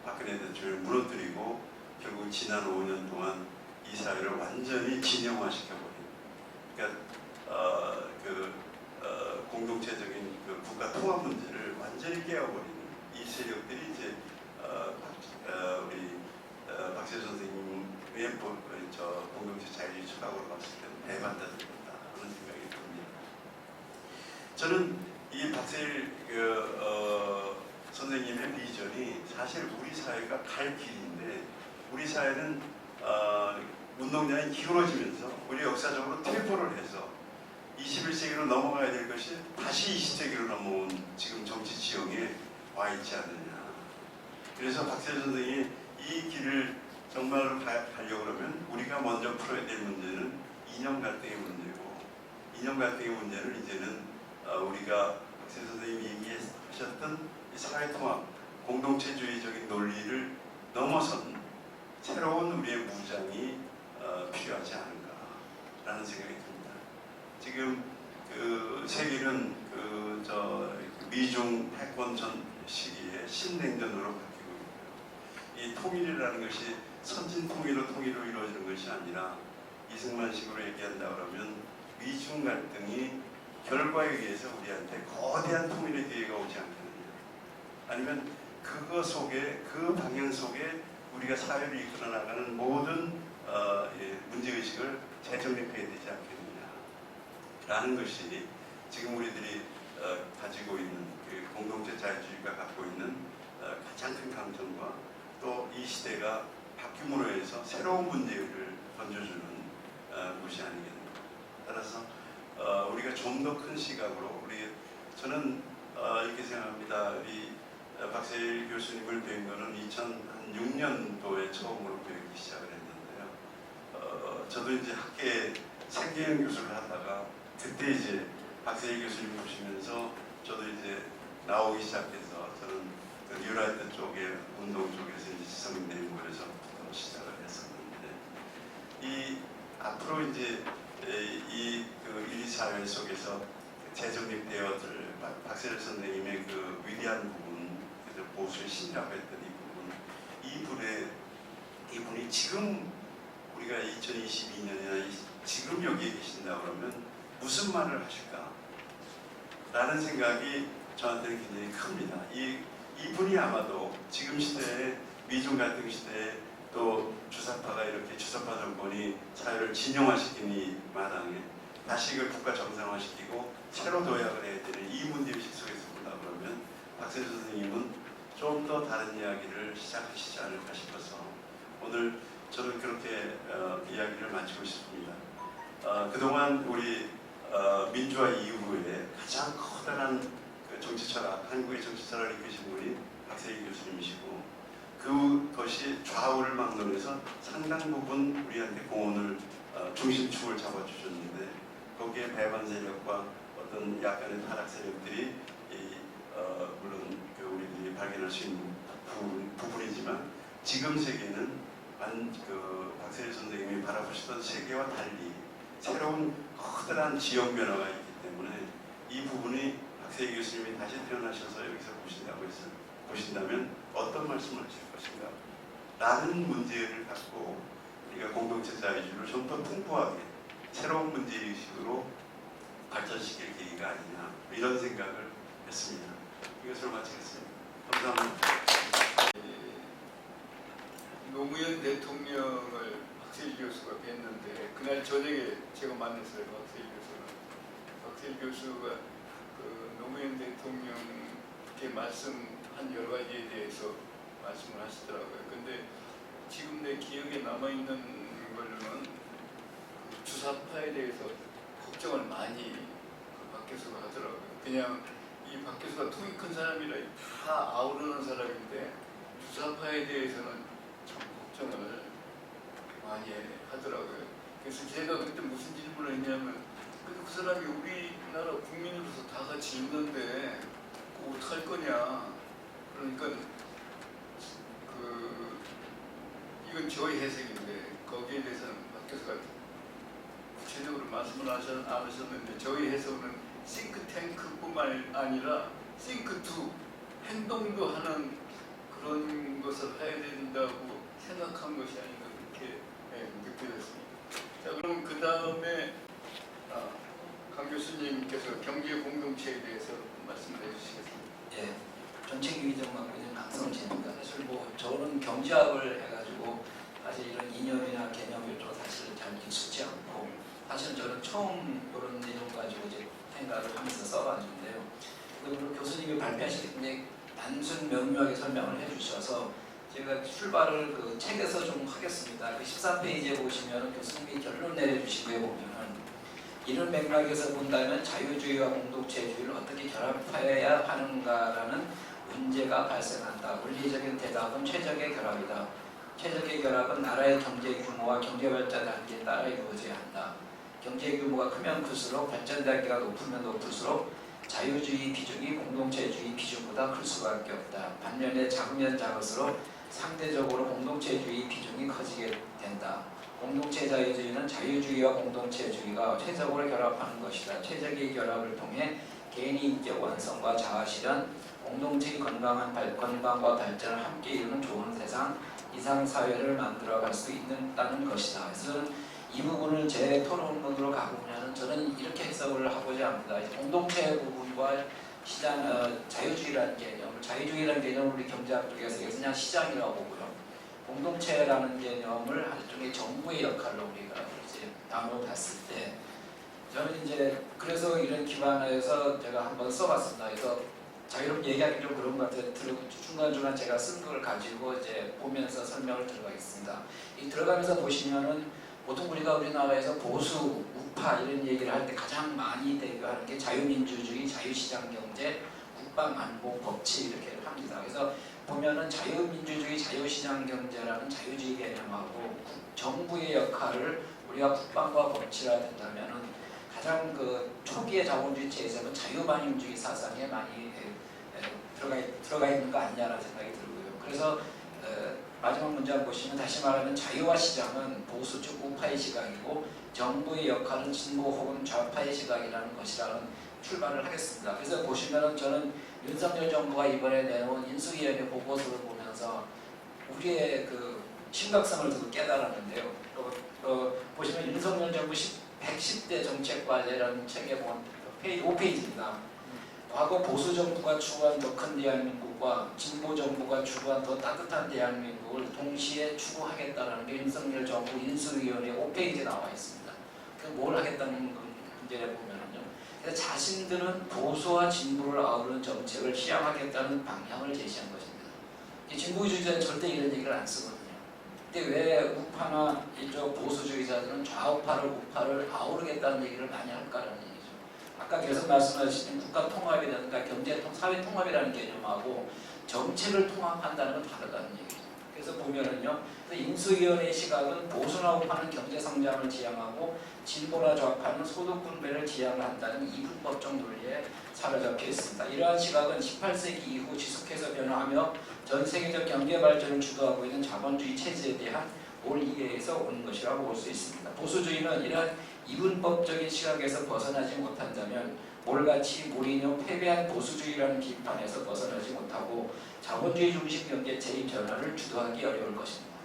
박근혜 대통령을 무너뜨리고 결국 지난 5년 동안 이 사회를 완전히 진영화시켜버린 그러니까 공동체적인 국가 통합 문제를 완전히 깨어버리는 이 세력들이 이제 우리 박세 선생님의 공동체 자유주의 철학으로 봤을 때는 배반자들이다 하는 생각이 듭니다. 저는 이 박세일 선생님의 비전이 사실 우리 사회가 갈 길인데 우리 사회는 운동장이 기울어지면서 우리 역사적으로 퇴보를 해서 21세기로 넘어가야 될 것이 다시 20세기로 넘어온 지금 정치 지형에 와 있지 않느냐. 그래서 박세일 선생이 이 길을 정말로 가려고 그러면 우리가 먼저 풀어야 될 문제는 이념 갈등의 문제고 이념 갈등의 문제는 이제는 우리가 박세일 선생님이 얘기하셨던 이 사회통합, 공동체주의적인 논리를 넘어선 새로운 우리의 무장이 필요하지 않은가라는 생각이 듭니다. 지금 세계는 미중 패권전 시기에 신냉전으로 바뀌고 있고요. 이 통일이라는 것이 선진 통일로 이루어지는 것이 아니라 이승만식으로 얘기한다 그러면 미중 갈등이 결과에 의해서 우리한테 거대한 통일의 기회가 오지 않겠느냐. 아니면 그거 속에 그 방향 속에 우리가 사회를 이끌어 나가는 모든 문제의식을 재정립해야 되지 않겠느냐라는 것이 지금 우리들이 가지고 있는 그 공동체 자유주의가 갖고 있는 가장 큰 강점과 또 이 시대가 바뀜으로 해서 새로운 문제를 던져주는 것이 아니겠는가. 따라서 우리가 좀 더 큰 시각으로 저는 이렇게 생각합니다. 이 박세일 교수님을 뵌 거는 2006년도에 처음으로 뵈기 시작을 했는데요. 저도 이제 학계에 생계형 교수를 하다가 그때 이제 박세일 교수님 보시면서 저도 이제 나오기 시작해서 저는 뉴라이트 쪽에 운동 쪽에서 이제 지성인대에 모여서 시작을 했었는데 이 앞으로 이제 이 1, 2사회 속에서 재정립되어질 박세일 선생님의 그 위대한 부분, 보수의 신이라고 했던 이 부분, 이분이 지금 우리가 2022년이나 지금 여기에 계신다 그러면 무슨 말을 하실까? 라는 생각이 저한테는 굉장히 큽니다. 이분이 아마도 지금 시대에 미중 갈등 시대에 또 주사파가 이렇게 주사파 정권이 사회를 진영화시킨 이 마당에 다시 이걸 국가 정상화시키고 새로 도약을 해야 되는 이 문제의식 속에서 본다 그러면 박세주 선생님은 좀 더 다른 이야기를 시작하시지 않을까 싶어서 오늘 저는 그렇게 이야기를 마치고 싶습니다. 그동안 우리 민주화 이후에 가장 커다란 그 정치 철학, 한국의 정치 철학을 이끄신 분이 박세희 교수님이시고 그것이 좌우를 막론해서 상당 부분 우리한테 공헌을 중심축을 잡아주셨는데 거기에 배반 세력과 어떤 약간의 타락 세력들이 물론 그 우리들이 발견할 수 있는 부분이지만 지금 세계는 박세희 선생님이 바라보시던 세계와 달리 새로운 커다란 지역 변화가 있기 때문에 이 부분이 박세희 교수님이 다시 태어나셔서 여기서 보신다면 어떤 말씀을 하실 것인가 라는 문제를 갖고 우리가 공동체 자유주의를 좀 더 풍부하게 새로운 문제의식으로 발전시킬 계기가 아니냐 이런 생각을 했습니다. 이것을 마치겠습니다. 감사합니다. 노무현 대통령을 박세일 교수가 뵀는데 그날 저녁에 제가 만났어요. 박세일 교수가 그 노무현 대통령께 말씀한 여러 가지에 대해서 말씀을 하시더라고요. 근데 지금 내 기억에 남아있는 걸로는 그 주사파에 대해서 걱정을 많이 박 교수가 하더라고요. 그냥 이 박 교수가 통이 큰 사람이라 다 아우르는 사람인데 주사파에 대해서는 참 걱정을 많이 하더라고요. 그래서 제가 그때 무슨 질문을 했냐면 그 사람이 우리나라 국민으로서 다 같이 있는데 어떡할 거냐. 그러니까 이건 저희 해석인데 거기에 대해서는 박 교수가 구체적으로 말씀을 안 하셨는데 저희 해석은 싱크탱크뿐만 아니라 싱크투 행동도 하는 그런 것을 해야 된다고 생각한 것이 아닌가 그렇게 느껴졌습니다. 자, 그럼 그 다음에 강 교수님께서 경제 공동체에 대해서 말씀을 해주시겠습니다. 예, 정책위정 맡고 있는 강성진입니다. 사실 저는 경제학을 해가지고 사실 이런 이념이나 개념이 또 사실 잘 익숙지 않고 사실은 저는 처음 이런 내용 가지고 이제 생각을 하면서 써봤는데요. 그리고 교수님이 발표하실 때 단순 명료하게 설명을 해주셔서 제가 출발을 그 책에서 좀 하겠습니다. 그 13페이지에 보시면 교수님이 결론 내려주신 거에 보면은 이런 맥락에서 본다면 자유주의와 공동체주의를 어떻게 결합해야 하는가라는 문제가 발생한다. 원리적인 대답은 최적의 결합이다. 최적의 결합은 나라의 경제 규모와 경제 발전 단계에 따라 이루어져야 한다. 경제 규모가 크면 클수록 발전 단계가 높으면 높을수록 자유주의 비중이 공동체주의 비중보다 클 수밖에 없다. 반면에 작으면 작을수록 상대적으로 공동체주의 비중이 커지게 된다. 공동체 자유주의는 자유주의와 공동체주의가 최적으로 결합하는 것이다. 최적의 결합을 통해 개인의 인격 완성과 자아 실현, 공동체의 건강과 발전을 함께 이루는 좋은 세상, 이상 사회를 만들어갈 수 있다는 것이다. 그래서 이 부분을 제 토론으로 가고 보면 저는 이렇게 해석을 하고자 합니다. 공동체 부분과 시장, 자유주의라는 개념, 자유주의라는 개념을 우리 경제학 쪽에서 그냥 시장이라고 보고요. 공동체라는 개념을 일종의 정부의 역할로 우리가 이제 나눠봤을 때 저는 이제 그래서 이런 기반에서 제가 한번 써봤습니다. 그래서 자유롭게 얘기하기 좀 그런 것 같아요. 중간중간 제가 쓴 걸 가지고 이제 보면서 설명을 들어가겠습니다. 이 들어가면서 보시면은 보통 우리나라에서 보수, 우파 이런 얘기를 할 때 가장 많이 대표하는 게 자유민주주의, 자유시장경제, 국방안보, 법치 이렇게 합니다. 그래서 보면은 자유민주주의, 자유시장경제라는 자유주의 개념하고 정부의 역할을 우리가 국방과 법치라 된다면은 가장 그 초기의 자본주의 체제에서는 자유반영주의 사상에 많이 들어가 있는 거 아니냐라는 생각이 들고요. 그래서 마지막 문장 보시면 다시 말하면 자유와 시장은 보수 즉 우파의 시각이고 정부의 역할은 진보 혹은 좌파의 시각이라는 것이라는 출발을 하겠습니다. 그래서 보시면은 저는 윤석열 정부가 이번에 내놓은 인수위원회 보고서를 보면서 우리의 그 심각성을 더 깨달았는데요. 보시면 윤석열 정부 110대 정책 관례라는 책에 보면 5페이지입니다. 과거 보수 정부가 추구한 더 큰 대한민국과 진보 정부가 추구한 더 따뜻한 대한민국을 동시에 추구하겠다는 게 윤석열 정부 인수위원회 5페이지에 나와 있습니다. 뭘 하겠다는 문제를 보면은요. 그래서 자신들은 보수와 진보를 아우르는 정책을 시행하겠다는 방향을 제시한 것입니다. 진보주의자는 절대 이런 얘기를 안 쓰거든요. 근데 왜 우파나 이쪽 보수주의자들은 좌우파를 우파를 아우르겠다는 얘기를 많이 할까라는 얘기죠. 아까 계속 말씀하신 국가 통합이라든가 경제 사회 통합이라는 개념하고 정책을 통합한다는 건 다르다는 얘기죠. 그래서 보면은요, 인수위원회의 시각은 보수나 우파는 경제 성장을 지향하고 진보나 좌파는 소득 분배를 지향한다는 이분법적 논리에 사로잡혀 있습니다. 이러한 시각은 18세기 이후 지속해서 변화하며 전 세계적 경제 발전을 주도하고 있는 자본주의 체제에 대한 올 이해에서 오는 것이라고 볼 수 있습니다. 보수주의는 이러한 이분법적인 시각에서 벗어나지 못한다면 올같이 무리뉴 패배한 보수주의라는 비판에서 벗어나지 못하고 자본주의 중심 경제 체의 변화를 주도하기 어려울 것입니다.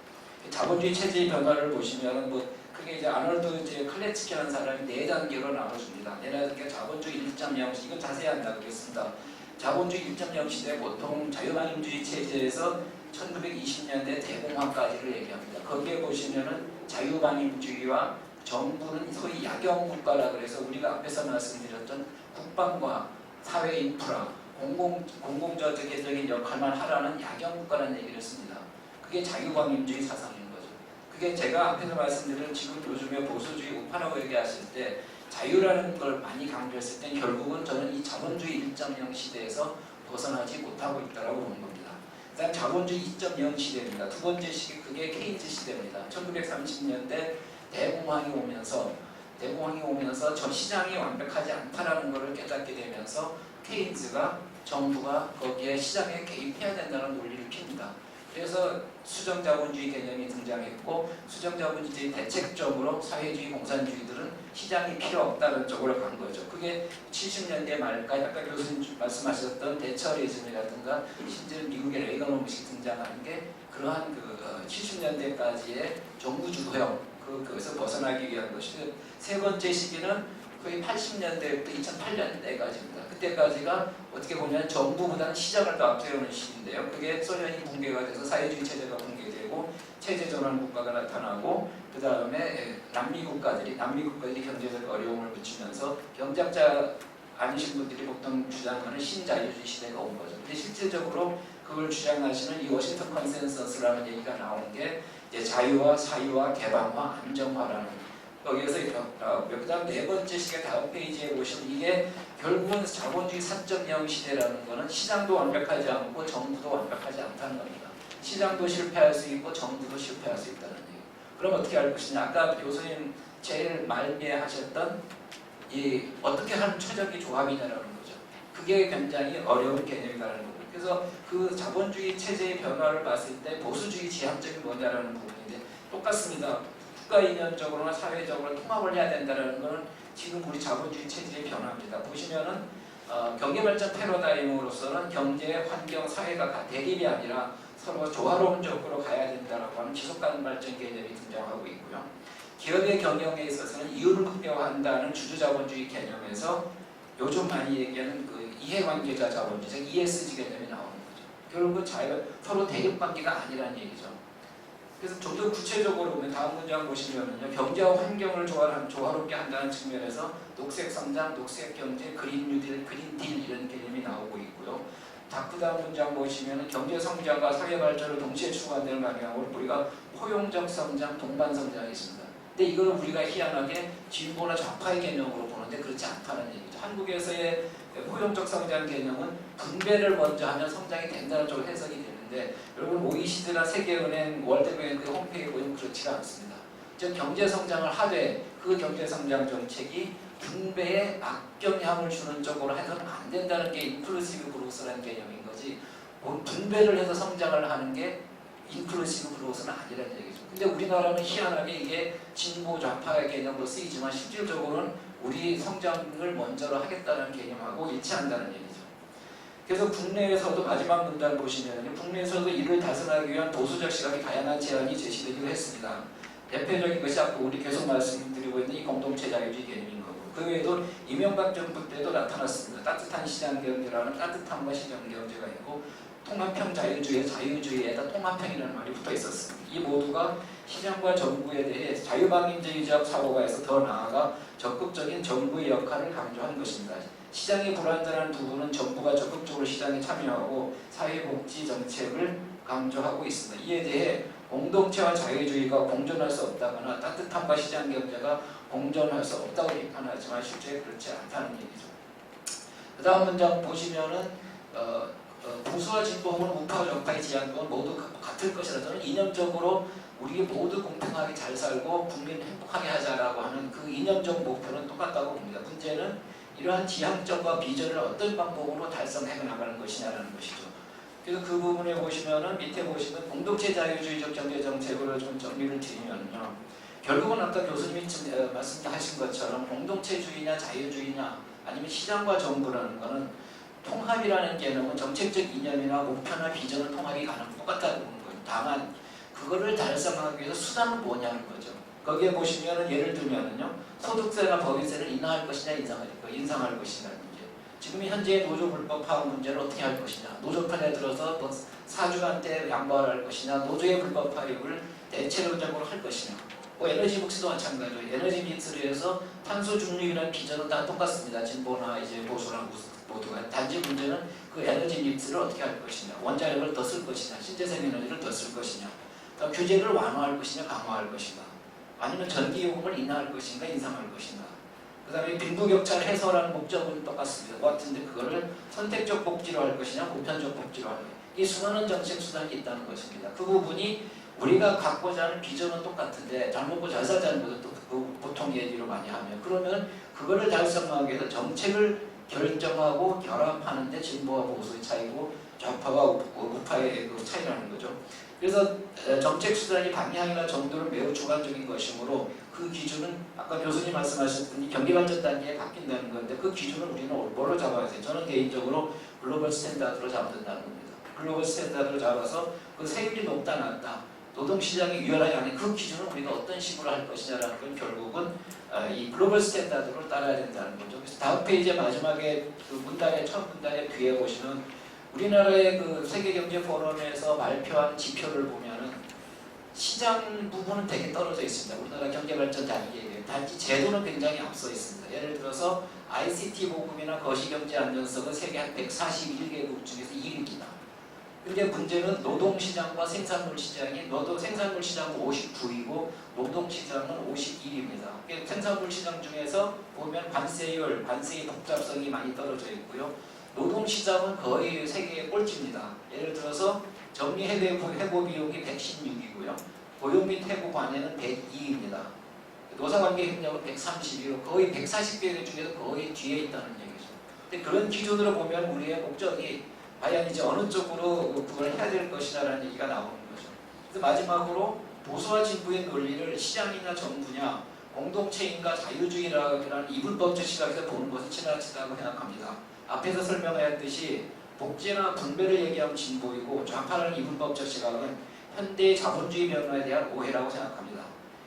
자본주의 체제의 변화를 보시면 그게 이제 아놀드 클레츠키라는 사람이 4단계로 나눠줍니다. 4단계 자본주의 1.0 이건 자세히 안 나누겠습니다. 자본주의 1.0 시대 보통 자유방임주의 체제에서 1920년대 대공화까지를 얘기합니다. 거기에 보시면은 자유방임주의와 정부는 소위 야경국가라 그래서 우리가 앞에서 말씀드렸던 국방과 사회 인프라, 공공적인 역할만 하라는 야경국가라는 얘기를 씁니다. 그게 자유방임주의 사상인 거죠. 그게 제가 앞에서 말씀드린 지금 요즘에 보수주의 우파라고 얘기하실 때 자유라는 걸 많이 강조했을 때 결국은 저는 이 자본주의 1.0 시대에서 벗어나지 못하고 있다고 보는 겁니다. 일단 자본주의 2.0 시대입니다. 두 번째 시기 그게 케인즈 시대입니다. 1930년대 대공황이 오면서 전 시장이 완벽하지 않다라는 것을 깨닫게 되면서 케인즈가 정부가 거기에 시장에 개입해야 된다는 논리를 핍니다. 그래서 수정자본주의 개념이 등장했고 수정자본주의 대책적으로 사회주의 공산주의들은 시장이 필요 없다는 쪽으로 간 거죠. 그게 70년대 말까지 아까 교수님 말씀하셨던 대처리즘이라든가 실제 미국의 레이거노믹이 등장하는 게 그러한 70년대까지의 정부 주도형 그것에서 벗어나기 위한 것이고 세 번째 시기는 거의 80년대부터 2008년대까지입니다. 그때까지가 어떻게 보면 정부보다는 시장을 더 앞세우는 시기인데요. 그게 소련이 붕괴가 돼서 사회주의 체제가 붕괴되고 체제 전환 국가가 나타나고 그 다음에 남미 국가들이 경제적 어려움을 붙이면서 경제학자 아니신 분들이 보통 주장하는 신자유주의 시대가 온 거죠. 근데 실질적으로 그걸 주장하시는 이 워싱턴 컨센서스라는 얘기가 나온 게 이제 자유와 사유와 개방화, 안정화라는 여기에서 그 다음 네 번째 시계 다음 페이지에 보시면 이게 결국은 자본주의 4.0 시대라는 거는 시장도 완벽하지 않고 정부도 완벽하지 않다는 겁니다. 시장도 실패할 수 있고 정부도 실패할 수 있다는 얘기. 그럼 어떻게 할 것이냐? 아까 교수님 제일 말미에 하셨던 이 어떻게 하는 최적의 조합이냐라는 거죠. 그게 굉장히 어려운 개념이라는 거고. 그래서 그 자본주의 체제의 변화를 봤을 때 보수주의 지향점이 뭐냐라는 부분인데 똑같습니다. 국가 이념적으로나 사회적으로 통합을 해야 된다는 것은 지금 우리 자본주의 체제의 변화입니다. 보시면은 경제발전 패러다임으로서는 경제, 환경, 사회가 대립이 아니라 서로 조화로운 쪽으로 가야 된다라고 하는 지속가능 발전 개념이 등장하고 있고요. 기업의 경영에 있어서는 이윤을 극대화한다는 주주자본주의 개념에서 요즘 많이 얘기하는 그 이해관계자 자본주의, 즉 ESG 개념이 나오는 거죠. 결국은 서로 대립관계가 아니라는 얘기죠. 그래서 좀 더 구체적으로 보면 다음 문장 보시면은요, 경제와 환경을 조화롭게 한다는 측면에서 녹색 성장, 녹색 경제, 그린 뉴딜, 그린 딜 이런 개념이 나오고 있고요. 그 다음 문장 보시면은 경제 성장과 사회 발전을 동시에 추구한다는 방향으로 우리가 포용적 성장, 동반 성장이 있습니다. 근데 이거는 우리가 희한하게 진보나 좌파의 개념으로 보는데 그렇지 않다는 얘기죠. 한국에서의 포용적 성장 개념은 분배를 먼저 하면 성장이 된다는 쪽으로 해석이 되는데 여러분 OECD나 세계은행, 월드뱅크 홈페이지에 보면 그렇지가 않습니다. 즉 경제 성장을 하되 그 경제 성장 정책이 분배에 악영향을 주는 쪽으로 해서는 안 된다는 게 인클루시브 그로스라는 개념인 거지 분배를 해서 성장을 하는 게 인클루시브 그로스는 아니라는 얘기죠. 근데 우리나라는 희한하게 이게 진보 좌파의 개념으로 쓰이지만 실질적으로는 우리 성장을 먼저로 하겠다는 개념하고 일치한다는 얘기죠. 그래서 국내에서도 마지막 문단 보시면 국내에서도 이를 다스리기 위한 보수적 시각이 다양한 제안이 제시되기도 했습니다. 대표적인 것이 아까 우리 계속 말씀드리고 있는 이 공동체 자유주의 개념인 거고, 그 외에도 이명박 정부 때도 나타났습니다. 따뜻한 시장 경제라는 따뜻함과 시장 경제가 있고, 통합형 자유주의에다 통합형이라는 말이 붙어 있었습니다. 이 모두가 시장과 정부에 대해 자유방임주의적 사고가에서 더 나아가 적극적인 정부의 역할을 강조한 것입니다. 시장이 불완전한 부분은 정부가 적극적으로 시장에 참여하고 사회복지 정책을 강조하고 있습니다. 이에 대해 공동체와 자유주의가 공존할 수 없다거나 따뜻함과 시장 경제가 공존할 수 없다고 비판하지만 실제 그렇지 않다는 얘기죠. 그 다음 문장 보시면은 보수와 진보 혹은 우파 좌파의 지향권 모두 같을 것이라, 저는 이념적으로 우리 모두 공평하게 잘 살고 국민 행복하게 하자라고 하는 그 이념적 목표는 똑같다고 봅니다. 문제는 이러한 지향점과 비전을 어떤 방법으로 달성해 나가는 것이냐라는 것이죠. 그래서 그 부분에 보시면은 밑에 보시면 공동체 자유주의적 경제 정책으로 좀 정리를 드리면요, 결국은 아까 교수님이 말씀하신 것처럼 공동체주의냐 자유주의냐 아니면 시장과 정부라는 것은 통합이라는 개념은 정책적 이념이나 목표나 비전을 통합이 똑같다고 보는 거예요. 다만 그거를 달성하기 위해서 수단은 뭐냐는 거죠. 거기에 보시면은 예를 들면은요, 소득세나 법인세를 인하할 것이냐 인상할 것이냐는 문제. 지금 현재 노조 불법 파업 문제를 어떻게 할 것이냐, 노조편에 들어서 뭐 사주한테 양보할 것이냐, 노조의 불법 파업을 대체적으로 할 것이냐. 뭐 에너지 믹스도 마찬가지로 에너지 믹스를 해서 탄소 중립이라는 비전은 다 똑같습니다. 진보나 이제 보수나 모두가. 단지 문제는 그 에너지 믹스를 어떻게 할 것이냐, 원자력을 더 쓸 것이냐, 신재생 에너지를 더 쓸 것이냐, 규제를 완화할 것이냐 강화할 것이냐, 아니면 전기 요금을 인하할 것인가 인상할 것인가. 그 다음에 빈부격차를 해소하는 목적은 똑같습니다. 같은데 그거를 선택적 복지로 할 것이냐 보편적 복지로 할 것이냐, 이 수많은 정책 수단이 있다는 것입니다. 그 부분이 우리가 갖고자 하는 비전은 똑같은데 잘 먹고 잘 살자는 것도 보통 얘기로 많이 하면, 그러면 그거를 달성하기 위해서 정책을 결정하고 결합하는데 진보와 보수의 차이고 좌파와 우파의 그 차이라는 거죠. 그래서 정책 수단이 방향이나 정도는 매우 주관적인 것이므로 그 기준은 아까 교수님 말씀하셨더니 경기발전 단계에 바뀐다는 건데, 그 기준을 우리는 뭘로 잡아야 돼요? 저는 개인적으로 글로벌 스탠다드로 잡아야 된다는 겁니다. 글로벌 스탠다드로 잡아서 그 세율이 높다 낮다, 노동시장이 유연하지 않은 그 기준을 우리가 어떤 식으로 할 것이냐라는 건 결국은 이 글로벌 스탠다드를 따라야 된다는 거죠. 그래서 다음 페이지 마지막에 그 문단의 첫 문단의 뒤에 보시면 우리나라의 그 세계경제 포럼에서 발표한 지표를 보면은 시장 부분은 되게 떨어져 있습니다. 우리나라 경제발전 단계에 단지 제도는 굉장히 앞서 있습니다. 예를 들어서 ICT 보급이나 거시경제 안전성은 세계 한 141개국 중에서 1위입니다. 근데 문제는 노동시장과 생산물시장이 생산물시장은 59위고 노동시장은 51위입니다. 생산물시장 중에서 보면 관세율, 관세의 복잡성이 많이 떨어져 있고요. 노동시장은 거의 세계의 꼴찌입니다. 예를 들어서 정리해고 비용이 116이고요. 고용 및 해고 관해는 102입니다. 노사관계 협력은 132로 거의 140개 중에서 거의 뒤에 있다는 얘기죠. 근데 그런 기준으로 보면 우리의 목적이 과연 이제 어느 쪽으로 그걸 해야 될 것이냐라는 얘기가 나오는 거죠. 그래서 마지막으로 보수와 진보의 논리를 시장이냐 정부냐 공동체인가 자유주의라는 이분법적 시각에서 보는 것은 지나치다고 생각합니다. 앞에서 설명하였듯이 복제나 분배를 얘기하면 진보이고 좌파라는 이분법적 시각은 현대의 자본주의 변화에 대한 오해라고 생각합니다.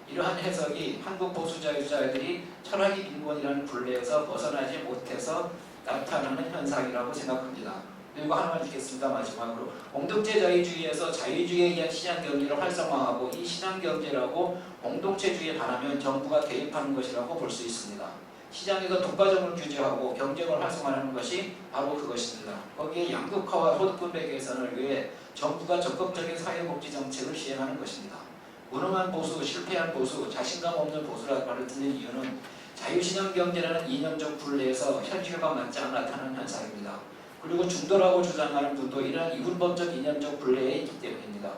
이러한 해석이 한국 보수자유자들이 철학이 빈곤이라는 굴레에서 벗어나지 못해서 나타나는 현상이라고 생각합니다. 그리고 하나만 읽겠습니다. 마지막으로 공동체 자유주의에서 자유주의에 의한 시장경제를 활성화하고 이 시장경제라고 공동체주의에 반하면 정부가 개입하는 것이라고 볼 수 있습니다. 시장에서 독과점을 규제하고 경쟁을 활성화하는 것이 바로 그것입니다. 거기에 양극화와 소득분배 개선을 위해 정부가 적극적인 사회복지 정책을 시행하는 것입니다. 무능한 보수, 실패한 보수, 자신감 없는 보수라고 말을 듣는 이유는 자유시장 경제라는 이념적 굴레에서 현실과 맞지 않아 나타나는 현상입니다. 그리고 중도라고 주장하는 분도 이러한 이분법적 이념적 굴레에 있기 때문입니다.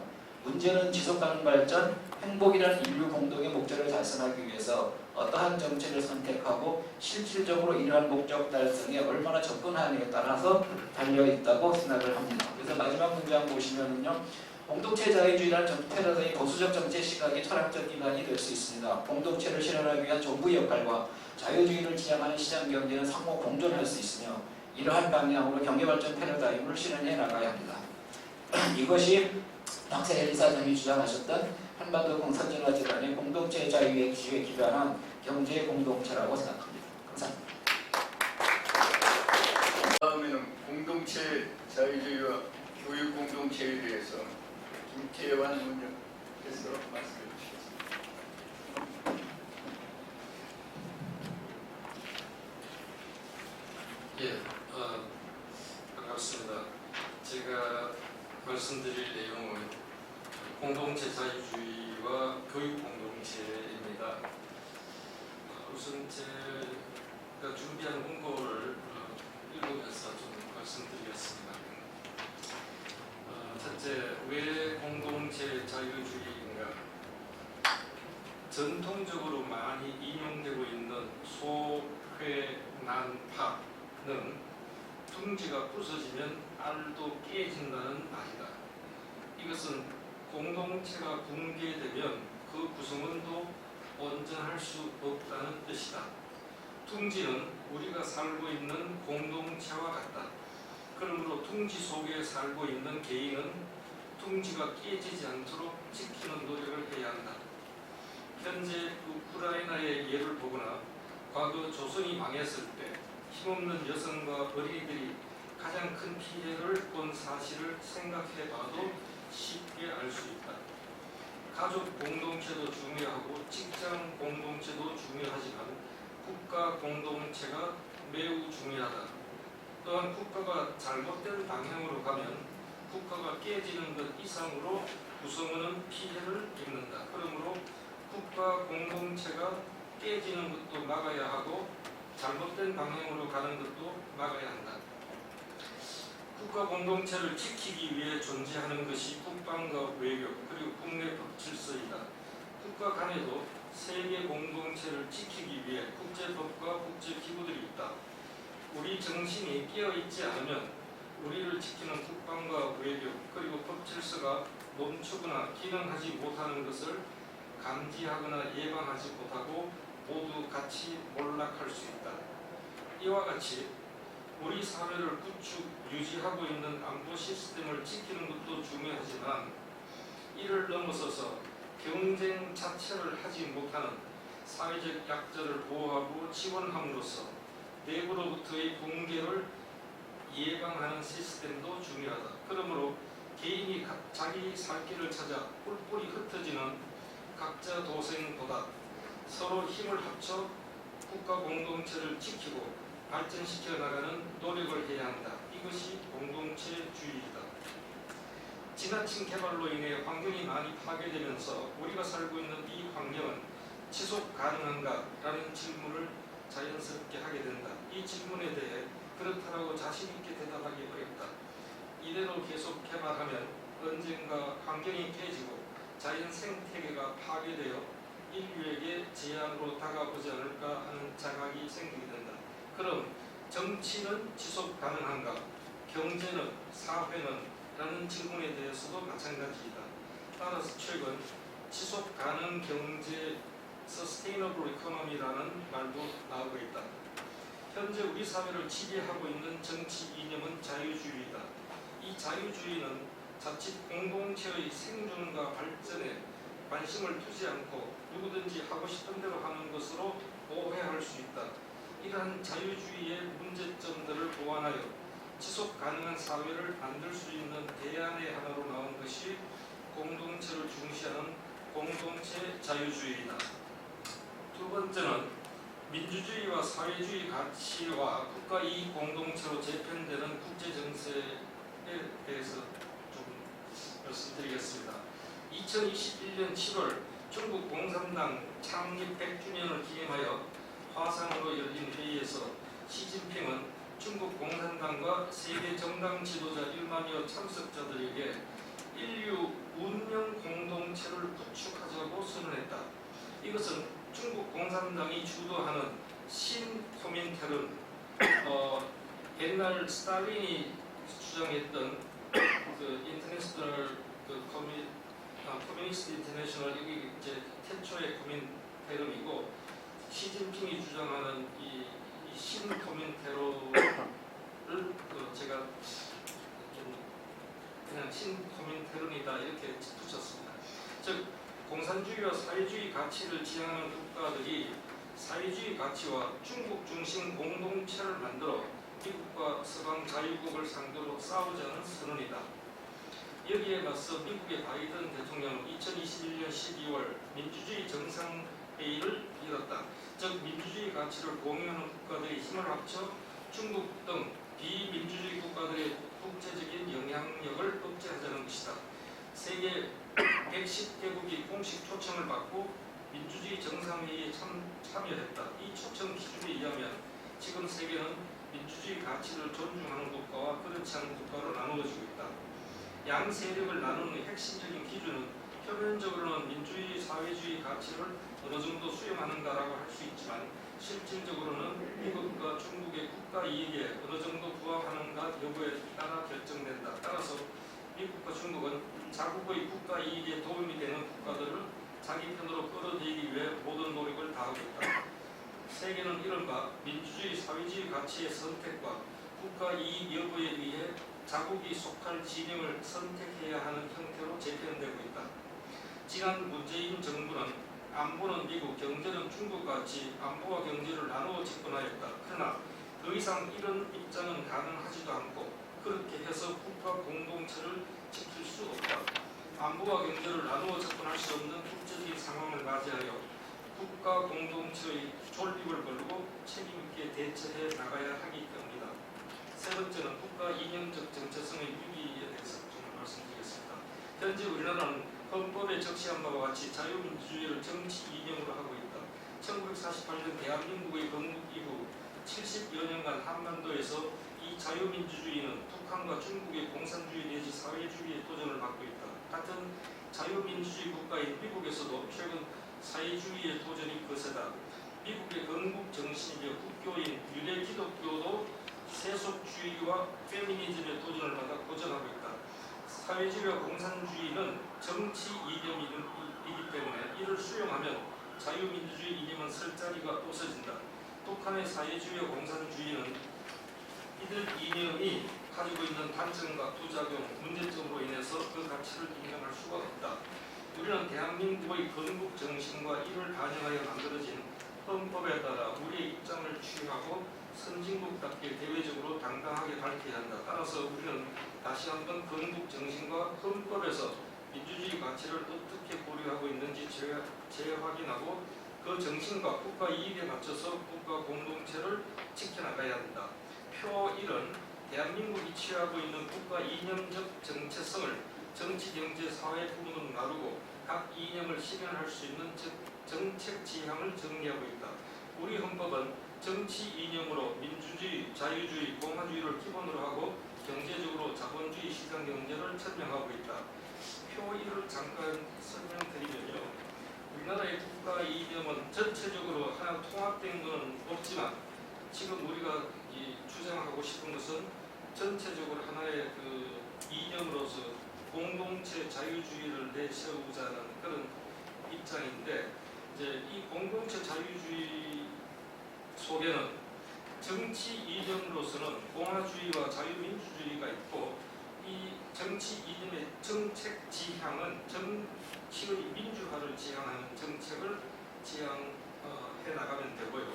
문제는 지속가능 발전, 행복이라는 인류 공동의 목적을 달성하기 위해서 어떠한 정책을 선택하고 실질적으로 이러한 목적 달성에 얼마나 접근하느냐에 따라서 달려있다고 생각을 합니다. 그래서 마지막 문장 보시면은요, 공동체 자유주의라는 패러다임이 보수적 정책 시각의 철학적 기반이 될 수 있습니다. 공동체를 실현하기 위한 정부의 역할과 자유주의를 지향하는 시장경제는 상호 공존할 수 있으며 이러한 방향으로 경제발전 패러다임을 실현해 나가야 합니다. 이것이 박세일 이사장이 주장하셨던 한반도 공산진화 재단의 공동 자유의 기주에 기반한 경제 공동체라고 생각합니다. 감사합니다. 다음에는 공동체 자유주의와 교육 공동체에 대해서 김태환 원장께서 말씀해 주시겠습니다. 예, 반갑습니다. 제가 말씀드릴 내용은 공동체 자유주의와 교육 공동체입니다. 우선 제가 준비한 문고를 읽으면서 좀 말씀드리겠습니다. 첫째, 왜 공동체 자유주의인가? 전통적으로 많이 인용되고 있는 소회난파는 둥지가 부서지면 알도 깨진다는 말이다. 이것은 공동체가 붕괴되면 그 구성원도 온전할 수 없다는 뜻이다. 둥지는 우리가 살고 있는 공동체와 같다. 그러므로 둥지 속에 살고 있는 개인은 둥지가 깨지지 않도록 지키는 노력을 해야 한다. 현재 우크라이나의 예를 보거나 과거 조선이 망했을 때 힘없는 여성과 어린이들이 가장 큰 피해를 본 사실을 생각해 봐도 쉽게 알 수 있다. 가족 공동체도 중요하고 직장 공동체도 중요하지만 국가 공동체가 매우 중요하다. 또한 국가가 잘못된 방향으로 가면 국가가 깨지는 것 이상으로 구성원은 피해를 입는다. 그러므로 국가 공동체가 깨지는 것도 막아야 하고 잘못된 방향으로 가는 것도 막아야 한다. 국가 공동체를 지키기 위해 존재하는 것이 국방과 외교 그리고 국내 법 질서이다. 국가 간에도 세계 공동체를 지키기 위해 국제법과 국제기구들이 있다. 우리 정신이 깨어있지 않으면 우리를 지키는 국방과 외교 그리고 법 질서가 멈추거나 기능하지 못하는 것을 감지하거나 예방하지 못하고 모두 같이 몰락할 수 있다. 이와 같이 우리 사회를 구축, 유지하고 있는 안보 시스템을 지키는 것도 중요하지만 이를 넘어서서 경쟁 자체를 하지 못하는 사회적 약자를 보호하고 지원함으로써 내부로부터의 붕괴를 예방하는 시스템도 중요하다. 그러므로 개인이 자기 살 길을 찾아 뿔뿔이 흩어지는 각자 도생보다 서로 힘을 합쳐 국가 공동체를 지키고 발전시켜 나가는 노력을 해야 한다. 이것이 공동체주의이다. 지나친 개발로 인해 환경이 많이 파괴되면서 우리가 살고 있는 이 환경은 지속 가능한가? 라는 질문을 자연스럽게 하게 된다. 이 질문에 대해 그렇다라고 자신 있게 대답하기 어렵다. 이대로 계속 개발하면 언젠가 환경이 깨지고 자연 생태계가 파괴되어 인류에게 재앙으로 다가오지 않을까 하는 자각이 생기게 된다. 그럼 정치는 지속 가능한가? 경제는? 사회는? 라는 질문에 대해서도 마찬가지이다. 따라서 최근 지속 가능 경제 Sustainable Economy라는 말도 나오고 있다. 현재 우리 사회를 지배하고 있는 정치 이념은 자유주의이다. 이 자유주의는 자칫 공동체의 생존과 발전에 관심을 두지 않고 누구든지 하고 싶은 대로 하는 것으로 오해할 수 있다. 이러한 자유주의의 문제점들을 보완하여 지속 가능한 사회를 만들 수 있는 대안의 하나로 나온 것이 공동체를 중시하는 공동체 자유주의이다. 두 번째는 민주주의와 사회주의 가치와 국가 이익 공동체로 재편되는 국제 정세에 대해서 좀 말씀드리겠습니다. 2021년 7월 중국 공산당 창립 100주년을 기념하여 화상으로 열린 회의에서 시진핑은 중국 공산당과 세계 정당 지도자 1만여 참석자들에게 인류 운명 공동체를 구축하자고 선언했다. 이것은 중국 공산당이 주도하는 신코민테른, 옛날 스탈린이 주장했던 그 인터내셔널 커뮤니스트 인터내셔널 여기 이제 태초의 코민테른이고 시진핑이 주장하는 이 신코민테른을 제가 좀 그냥 신코민테른이다 이렇게 붙였습니다. 즉 공산주의와 사회주의 가치를 지향하는 국가들이 사회주의 가치와 중국 중심 공동체를 만들어 미국과 서방 자유국을 상대로 싸우자는 선언이다. 여기에 맞서 미국의 바이든 대통령은 2021년 12월 민주주의 정상회의를 열었다. 즉 민주주의 가치를 공유하는 국가들이 힘을 합쳐 중국 등 비민주주의 국가들의 국제적인 영향력을 억제하자는 것이다. 세계 110개국이 공식 초청을 받고 민주주의 정상회의에 참여했다. 이 초청 기준에 의하면 지금 세계는 민주주의 가치를 존중하는 국가와 그렇지 않은 국가로 나누어지고 있다. 양 세력을 나누는 핵심적인 기준은 표면적으로는 민주주의, 사회주의 가치를 어느 정도 수용하는가라고 할 수 있지만 실질적으로는 미국과 중국의 국가 이익에 어느 정도 부합하는가 여부에 따라 결정된다. 따라서 미국과 중국은 자국의 국가 이익에 도움이 되는 국가들을 자기 편으로 끌어들이기 위해 모든 노력을 다하고 있다. 세계는 이른바 민주주의, 사회주의 가치의 선택과 국가 이익 여부에 의해 자국이 속할 진영을 선택해야 하는 형태로 재편되고 있다. 지난 문재인 정부는 안보는 미국, 경제는 중국 같이 안보와 경제를 나누어 집권하였다. 그러나 더 이상 이런 입장은 가능하지도 않고 그렇게 해서 국가 공동체를 지킬 수 없다. 안보와 경제를 나누어 접근할 수 없는 국제적인 상황을 맞이하여 국가 공동체의 존립을 걸고 책임있게 대처해 나가야 하기 때문이다. 세 번째는 국가 이념적 정체성의 유기에 대해서 좀 말씀드리겠습니다. 현재 우리나라는 헌법에 적시한 바와 같이 자유민주주의를 정치 이념으로 하고 있다. 1948년 대한민국의 건국 이후 70여 년간 한반도에서 이 자유민주주의는 북한과 중국의 공산주의 내지 사회주의의 도전을 받고 있다. 같은 자유민주주의 국가인 미국에서도 최근 사회주의의 도전이 거세다. 미국의 건국 정신이며 국교인 유대 기독교도 세속주의와 페미니즘의 도전을 받아 고전하고 있다. 사회주의와 공산주의는 정치 이념이기 때문에 이를 수용하면 자유민주주의 이념은 설 자리가 없어진다. 북한의 사회주의와 공산주의는 이들 이념이 가지고 있는 단점과 부작용, 문제점으로 인해서 그 가치를 인정할 수가 없다. 우리는 대한민국의 건국 정신과 이를 반영하여 만들어진 헌법에 따라 우리의 입장을 취하고 선진국답게 대외적으로 당당하게 밝혀야 한다. 따라서 우리는 다시 한번 건국 정신과 헌법에서 민주주의 가치를 어떻게 고려하고 있는지 재확인하고 그 정신과 국가 이익에 맞춰서 국가 공동체를 지켜나가야 한다. 표 1은 대한민국이 취하고 있는 국가 이념적 정체성을 정치, 경제, 사회 부문으로 나누고 각 이념을 실현할 수 있는 정책 지향을 정리하고 있다. 우리 헌법은 정치 이념으로 민주주의, 자유주의, 공화주의를 기본으로 하고 경제적으로 자본주의 시장 경제를 설명하고 있다. 표 1을 잠깐 설명드리면요. 우리나라의 국가 이념은 전체적으로 하나 통합된 것은 없지만 지금 우리가 주장하고 싶은 것은 전체적으로 하나의 그 이념으로서 공동체 자유주의를 내세우자는 그런 입장인데 이제 이 공동체 자유주의 속에는 정치 이념으로서는 공화주의와 자유민주주의가 있고 이 정치 이념의 정책 지향은 정치의 민주화를 지향하는 정책을 지향해 나가면 되고요.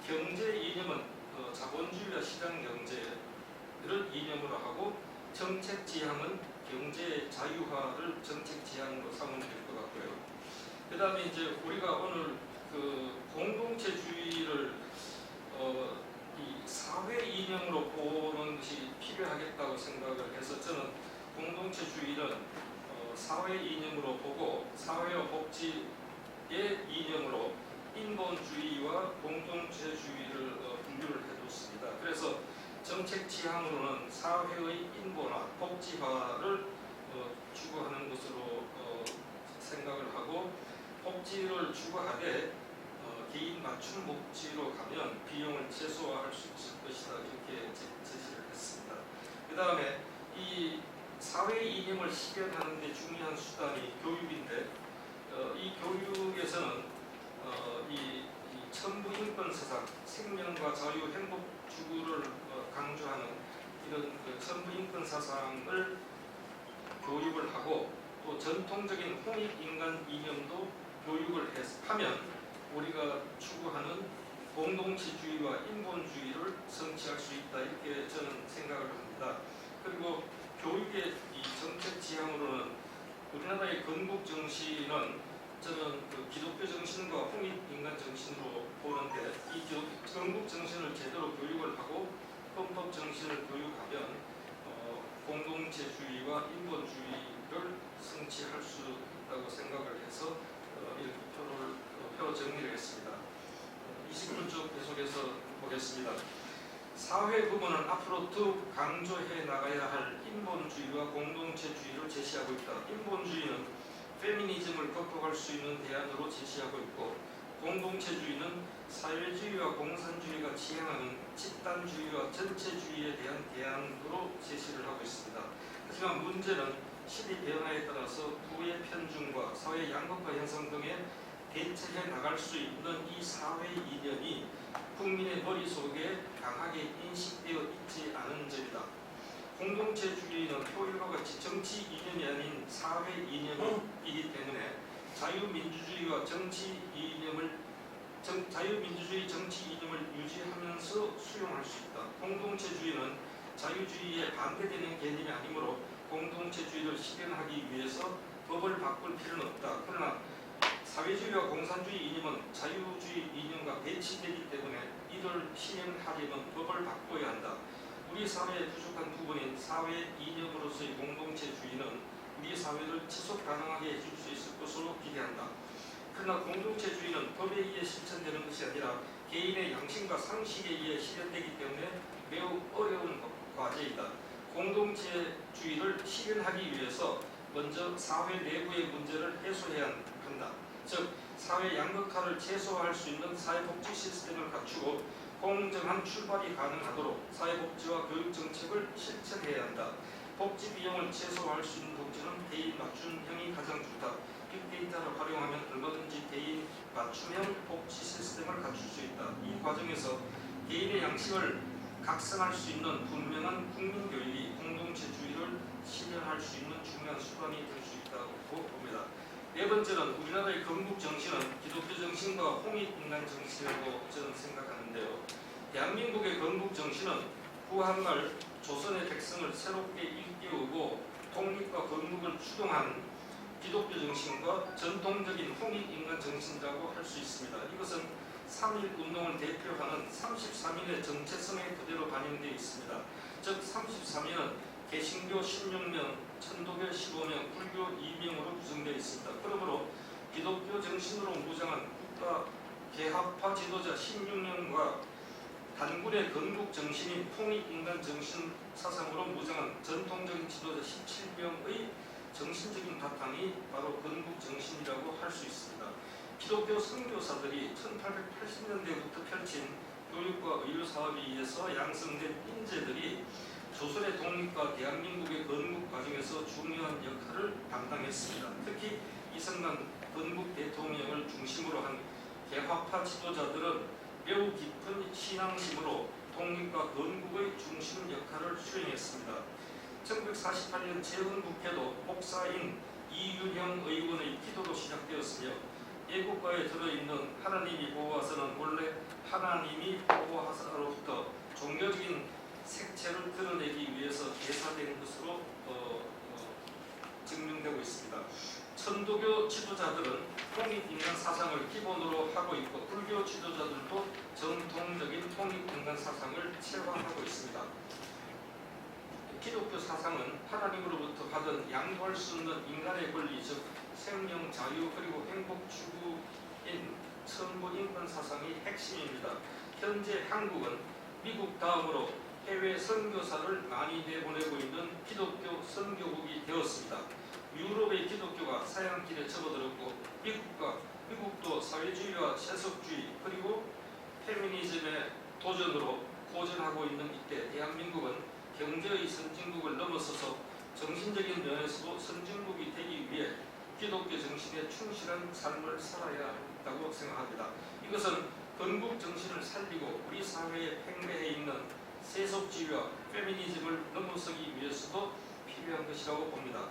경제 이념은 자본주의와 시장 경제를 이념으로 하고 정책 지향은 경제 자유화를 정책 지향으로 삼으면 될 것 같고요. 그 다음에 이제 우리가 오늘 그 공동체주의를 이 사회 이념으로 보는 것이 필요하겠다고 생각을 해서 저는 공동체주의는 사회 이념으로 보고 사회와 복지의 이념으로 인본주의와 공동체주의를 분류를 해뒀습니다. 그래서 정책 지향으로는 사회의 인본화, 복지화를 추구하는 것으로 생각을 하고 복지를 추구하되 개인 맞춤 복지로 가면 비용을 최소화할 수 있을 것이다. 이렇게 제시를 했습니다. 그 다음에 이 사회 이념을 실현하는 데 중요한 수단이 교육인데 이 교육에서는 이 천부인권 사상, 생명과 자유, 행복 추구를 강조하는 이런 그 천부인권 사상을 교육을 하고 또 전통적인 홍익인간 이념도 교육을 하면 우리가 추구하는 공동체주의와 인본주의를 성취할 수 있다, 이렇게 저는 생각을 합니다. 그리고 교육의 이 정책 지향으로는 우리나라의 건국 정신은 저는 그 기독교 정신과 홍익인간 정신으로 보는데, 이 건국 정신을 제대로 교육을 하고 헌법 정신을 교육하면 공동체주의와 인본주의를 성취할 수 있다고 생각을 해서 이렇게 표 정리를 했습니다. 20분 쪽 계속해서 보겠습니다. 사회 부문은 앞으로 더욱 강조해 나가야 할 인본주의와 공동체주의를 제시하고 있다. 인본주의는 페미니즘을 극복할 수 있는 대안으로 제시하고 있고, 공동체주의는 사회주의와 공산주의가 지향하는 집단주의와 전체주의에 대한 대안으로 제시를 하고 있습니다. 하지만 문제는 시대 변화에 따라서 부의 편중과 사회 양극화 현상 등에 대처해 나갈 수 있는 이 사회 이념이 국민의 머릿속에 강하게 인식되어 있지 않은 점이다. 공동체주의는 효율과 같이 정치 이념이 아닌 사회 이념이기 때문에 자유민주주의 정치 이념을 유지하면서 수용할 수 있다. 공동체주의는 자유주의에 반대되는 개념이 아니므로 공동체주의를 실현하기 위해서 법을 바꿀 필요는 없다. 그러나 사회주의와 공산주의 이념은 자유주의 이념과 배치되기 때문에 이를 실현하려면 법을 바꿔야 한다. 우리 사회의 부족한 부분인 사회 이념으로서의 공동체주의는 우리 사회를 지속 가능하게 해줄 수 있을 것으로 기대한다. 그러나 공동체주의는 법에 의해 실천되는 것이 아니라 개인의 양심과 상식에 의해 실현되기 때문에 매우 어려운 과제이다. 공동체주의를 실현하기 위해서 먼저 사회 내부의 문제를 해소해야 한다. 즉, 사회 양극화를 최소화할 수 있는 사회복지 시스템을 갖추고 공정한 출발이 가능하도록 사회복지와 교육정책을 실천해야 한다. 복지 비용을 최소화할 수 있는 복지는 개인 맞춤형이 가장 좋다. 빅데이터를 활용하면 얼마든지 개인 맞춤형 복지 시스템을 갖출 수 있다. 이 과정에서 개인의 양심을 각성할 수 있는 분명한 국민교육이 공동체주의를 실현할 수 있는 중요한 수단이 될 수 있다고 봅니다. 네 번째는 우리나라의 건국 정신은 기독교 정신과 홍익인간 정신이라고 저는 생각하는데요. 대한민국의 건국 정신은 구한말 조선의 백성을 새롭게 일깨우고 독립과 건국을 추동한 기독교 정신과 전통적인 홍익인간 정신이라고 할 수 있습니다. 이것은 3.1 운동을 대표하는 33인의 정체성에 그대로 반영되어 있습니다. 즉 33인은 개신교 16명, 천도교 15명, 불교 2명으로 구성되어 있습니다. 그러므로 기독교 정신으로 무장한 국가 개합화 지도자 16명과 단군의 건국 정신인 홍익인간 정신 사상으로 무장한 전통적인 지도자 17명의 정신적인 바탕이 바로 건국 정신이라고 할 수 있습니다. 기독교 선교사들이 1880년대부터 펼친 교육과 의료 사업에 의해서 양성된 인재들이 조선의 독립과 대한민국의 건국 과정에서 중요한 역할을 담당했습니다. 특히 이승만 건국 대통령을 중심으로 한 개화파 지도자들은 매우 깊은 신앙심으로 독립과 건국의 중심 역할을 수행했습니다. 1948년 재헌국회도 목사인 이윤형 의원의 기도로 시작되었으며 애국가에 들어있는 하나님이 보호하사는 원래 하나님이 보호하사로부터 종교적인 색채를 드러내기 위해서 대사된 것으로 증명되고 있습니다. 천도교 지도자들은 홍익인간 사상을 기본으로 하고 있고 불교 지도자들도 정통적인 홍익인간 사상을 체화하고 있습니다. 기독교 사상은 하나님으로부터 받은 양보할 수 없는 인간의 권리, 즉 생명, 자유, 그리고 행복 추구인 천부 인권 사상이 핵심입니다. 현재 한국은 미국 다음으로 해외 선교사를 많이 내보내고 있는 기독교 선교국이 되었습니다. 유럽의 기독교가 서양길에 접어들었고 미국도 사회주의와 세속주의 그리고 페미니즘의 도전으로 고전하고 있는 이때 대한민국은 경제의 선진국을 넘어서서 정신적인 면에서도 선진국이 되기 위해 기독교 정신에 충실한 삶을 살아야 한다고 생각합니다. 이것은 건국 정신을 살리고 우리 사회에 팽배해 있는 세속주의와 페미니즘을 넘어서기 위해서도 필요한 것이라고 봅니다.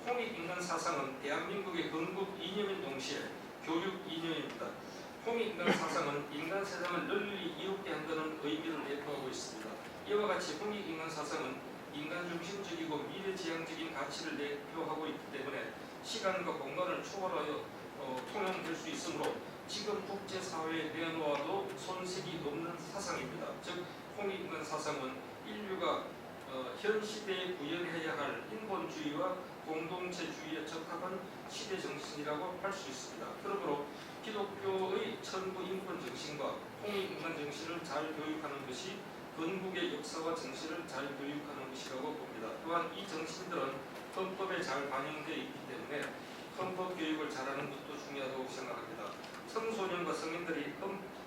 홍익인간 사상은 대한민국의 건국 이념인 동시에 교육 이념입니다. 홍익인간 사상은 인간 세상을 널리 이롭게 한다는 의미를 내포하고 있습니다. 이와 같이 홍익인간 사상은 인간 중심적이고 미래지향적인 가치를 내포하고 있기 때문에 시간과 공간을 초월하여 통용될 수 있으므로 지금 국제사회에 내놓아도 손색이 없는 사상입니다. 즉 홍익인간 사상은 인류가 현 시대에 구현해야 할 인본주의와 공동체주의에 적합한 시대 정신이라고 할 수 있습니다. 그러므로 기독교의 천부 인권 정신과 홍익인간 정신을 잘 교육하는 것이 건국의 역사와 정신을 잘 교육하는 것이라고 봅니다. 또한 이 정신들은 헌법에 잘 반영되어 있기 때문에 헌법 교육을 잘하는 것도 중요하다고 생각합니다. 청소년과 성인들이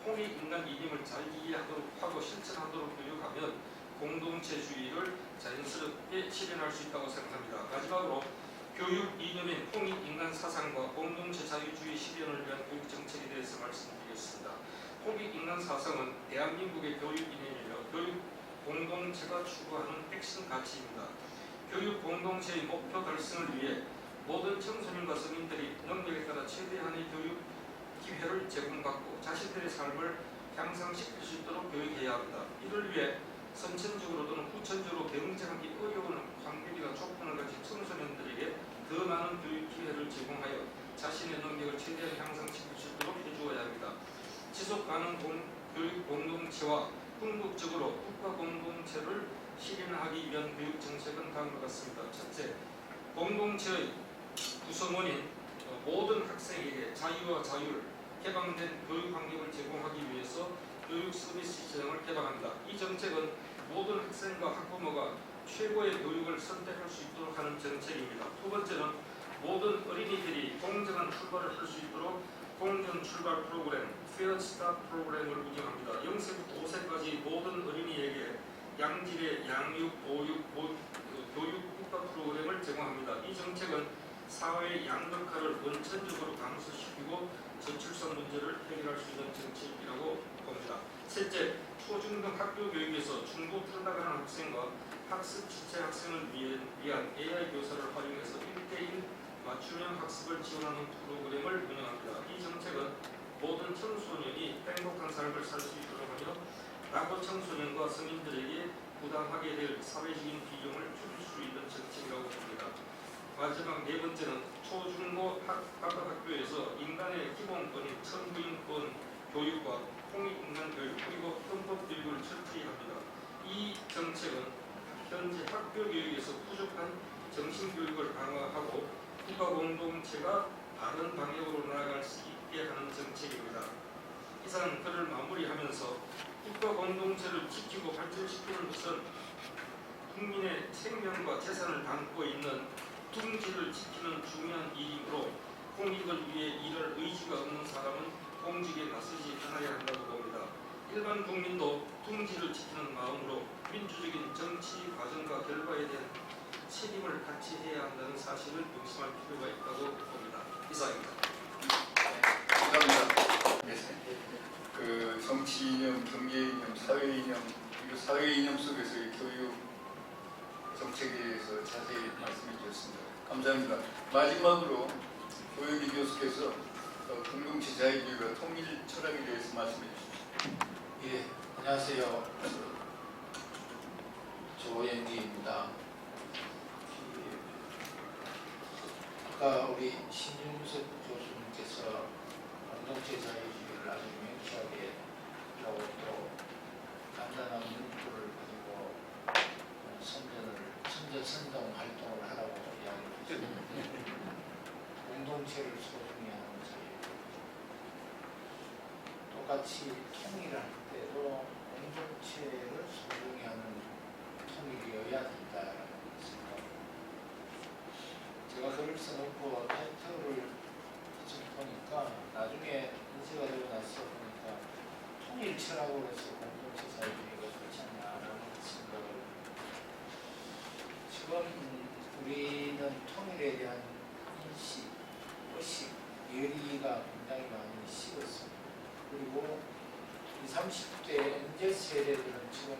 홍익인간 이념을 잘 이해하도록 하고 실천하도록 교육하면 공동체주의를 자연스럽게 실현할 수 있다고 생각합니다. 마지막으로 교육 이념인 홍익인간 사상과 공동체 자유주의 실현을 위한 교육 정책에 대해서 말씀드리겠습니다. 홍익인간 사상은 대한민국의 교육 이념이며 교육 공동체가 추구하는 핵심 가치입니다. 교육 공동체의 목표 달성을 위해 모든 청소년과 성인들이 능력에 따라 최대한의 교육 기회를 제공받고 자신들의 삶을 향상시킬 수 있도록 교육해야 합니다. 이를 위해 선천적으로 또는 후천적으로 경쟁하기 어려운 환경이나 조건을 가진 청소년들에게 더 많은 교육 기회를 제공하여 자신의 능력을 최대한 향상시킬 수 있도록 해주어야 합니다. 지속가능 교육 공동체와 궁극적으로 국가 공동체를 실현하기 위한 교육 정책은 다음과 같습니다. 첫째, 공동체의 구성원인 모든 학생에게 자유와 자율, 개방된 교육 환경을 제공하기 위해서 교육 서비스 시장을 개방합니다. 이 정책은 모든 학생과 학부모가 최고의 교육을 선택할 수 있도록 하는 정책입니다. 두 번째는 모든 어린이들이 공정한 출발을 할 수 있도록 공정 출발 프로그램, Fair Start 프로그램을 운영합니다. 0세부터 5세까지 모든 어린이에게 양질의 양육, 보육, 교육 국가 프로그램을 제공합니다. 이 정책은 사회의 양극화를 원천적으로 감소시키고 저출산 문제를 해결할 수 있는 정책이라고 봅니다. 셋째, 초중등 학교 교육에서 중도 탈락하는 학생과 학습 지체 학생을 위한 AI 교사를 활용해서 1대1 맞춤형 학습을 지원하는 프로그램을 운영합니다. 이 정책은 모든 청소년이 행복한 삶을 살 수 있도록 하며 낙후 청소년과 성인들에게 부담하게 될 사회적인 비용을 줄일 수 있는 정책이라고 봅니다. 마지막 네 번째는 초중고 각 학교에서 인간의 기본권인 천부인권 교육과 홍익인간 교육 그리고 헌법 교육을 철저히 합니다. 이 정책은 현재 학교 교육에서 부족한 정신교육을 강화하고 국가 공동체가 다른 방향으로 나아갈 수 있게 하는 정책입니다. 이상 글을 마무리하면서 국가 공동체를 지키고 발전시키는 것은 국민의 생명과 재산을 담고 있는 둥지를 지키는 중요한 일이므로 공익을 위해 일할 의지가 없는 사람은 공직에 나서지 않아야 한다고 봅니다. 일반 국민도 둥지를 지키는 마음으로 민주적인 정치 과정과 결과에 대한 책임을 같이 해야 한다는 사실을 명심할 필요가 있다고 봅니다. 이상입니다. 감사합니다. 네. 그 정치 이념, 경제 이념, 사회 이념, 그리고 사회 이념 속에서의 교육 정책에 대해서 자세히 말씀해 주셨습니다. 감사합니다. 마지막으로 조영기 교수께서 공동체 자유주의와 통일 철학에 대해서 말씀해 주십시오. 예, 안녕하세요. 조영기입니다. 아까 우리 신윤석 교수님께서 공동체 자유주의를 아주 명쾌하게 하고 또 간단한 문구를 가지고 선전 활동을 하라고 이야기를 했습니다. 공동체를 소중히 하는 자유. 똑같이 통일할 때도 공동체를 소중히 하는 통일이어야 된다라는 생각입니다. 제가 글을 써놓고 타이틀을 좀 보니까 나중에 인쇄가 되고 나서 보니까 통일 철학으로 해서 공동체 자유주의가 좋지 않냐라는 생각을 지금 우리는 통일에 대한 인식, 의식, 열의가 굉장히 많이 식었습니다. 그리고 20, 30대 MZ 세대들은 지금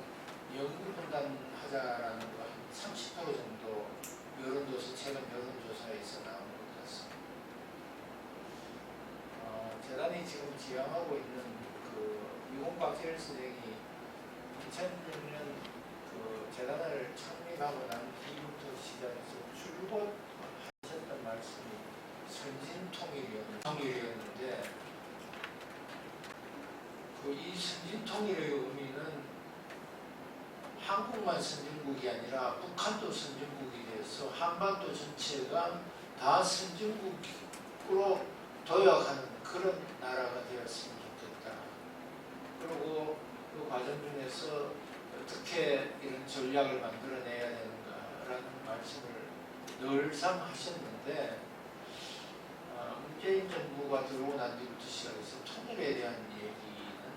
영구분단하자라는 거 한 30% 정도 여론조사 최근 여론조사에서 나온 것 같습니다. 재단이 지금 지향하고 있는 그 이공 박재일 선생이 2006년 그 재단을 창립하고 난 뒤부터 시작해서 줄곧 하셨던 말씀이 선진통일이었는데 그 이 선진통일의 의미는 한국만 선진국이 아니라 북한도 선진국이 돼서 한반도 전체가 다 선진국으로 도약하는 그런 나라가 되었으면 좋겠다. 그리고 그 과정 중에서 어떻게 이런 전략을 만들어내야 되는가라는 말씀을 늘상 하셨는데 문재인 정부가 들어오고 난 뒤부터 시작해서 통일에 대한 얘기는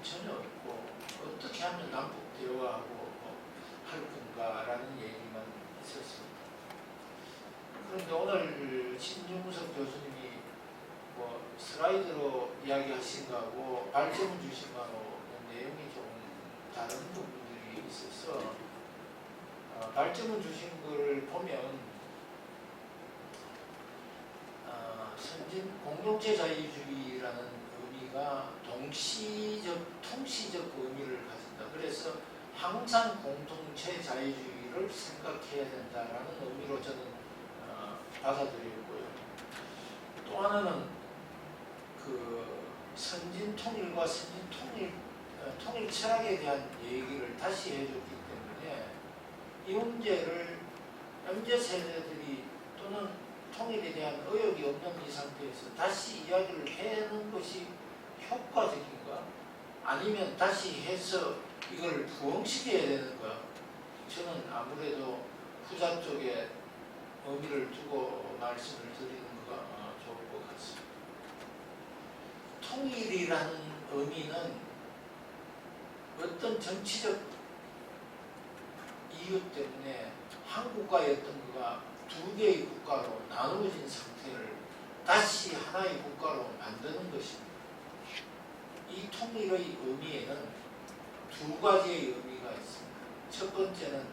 전혀 없고 어떻게 하면 남북 대화하고 할 건가라는 얘기만 있었습니다. 그런데 오늘 신중석 교수님이 뭐 슬라이드로 이야기하신 거하고 발제문 주신 거하고 내용이 조금 다른 부분들이 있어서 발제문 주신 거를 보면 선진 공동체 자유주의라는 의미가 동시적 통시적 의미를 가진다. 그래서 항상 공동체 자유주의를 생각해야 된다라는 의미로 저는 받아들였고요. 또 하나는 그 선진 통일과 선진 통일 철학에 대한 얘기를 다시 해줬기 때문에 이 문제를 현재 세대들이 또는 통일에 대한 의욕이 없는 이 상태에서 다시 이야기를 해는 것이 효과적인가? 아니면 다시 해서 이걸 부흥시켜야 되는가? 저는 아무래도 후자 쪽에 의미를 두고 말씀을 드리는 거가 좋을 것 같습니다. 통일이라는 의미는 어떤 정치적 이유 때문에 한국과였던 거가 두 개의 국가로 나누어진 상태를 다시 하나의 국가로 만드는 것입니다. 이 통일의 의미에는 두 가지의 의미가 있습니다. 첫 번째는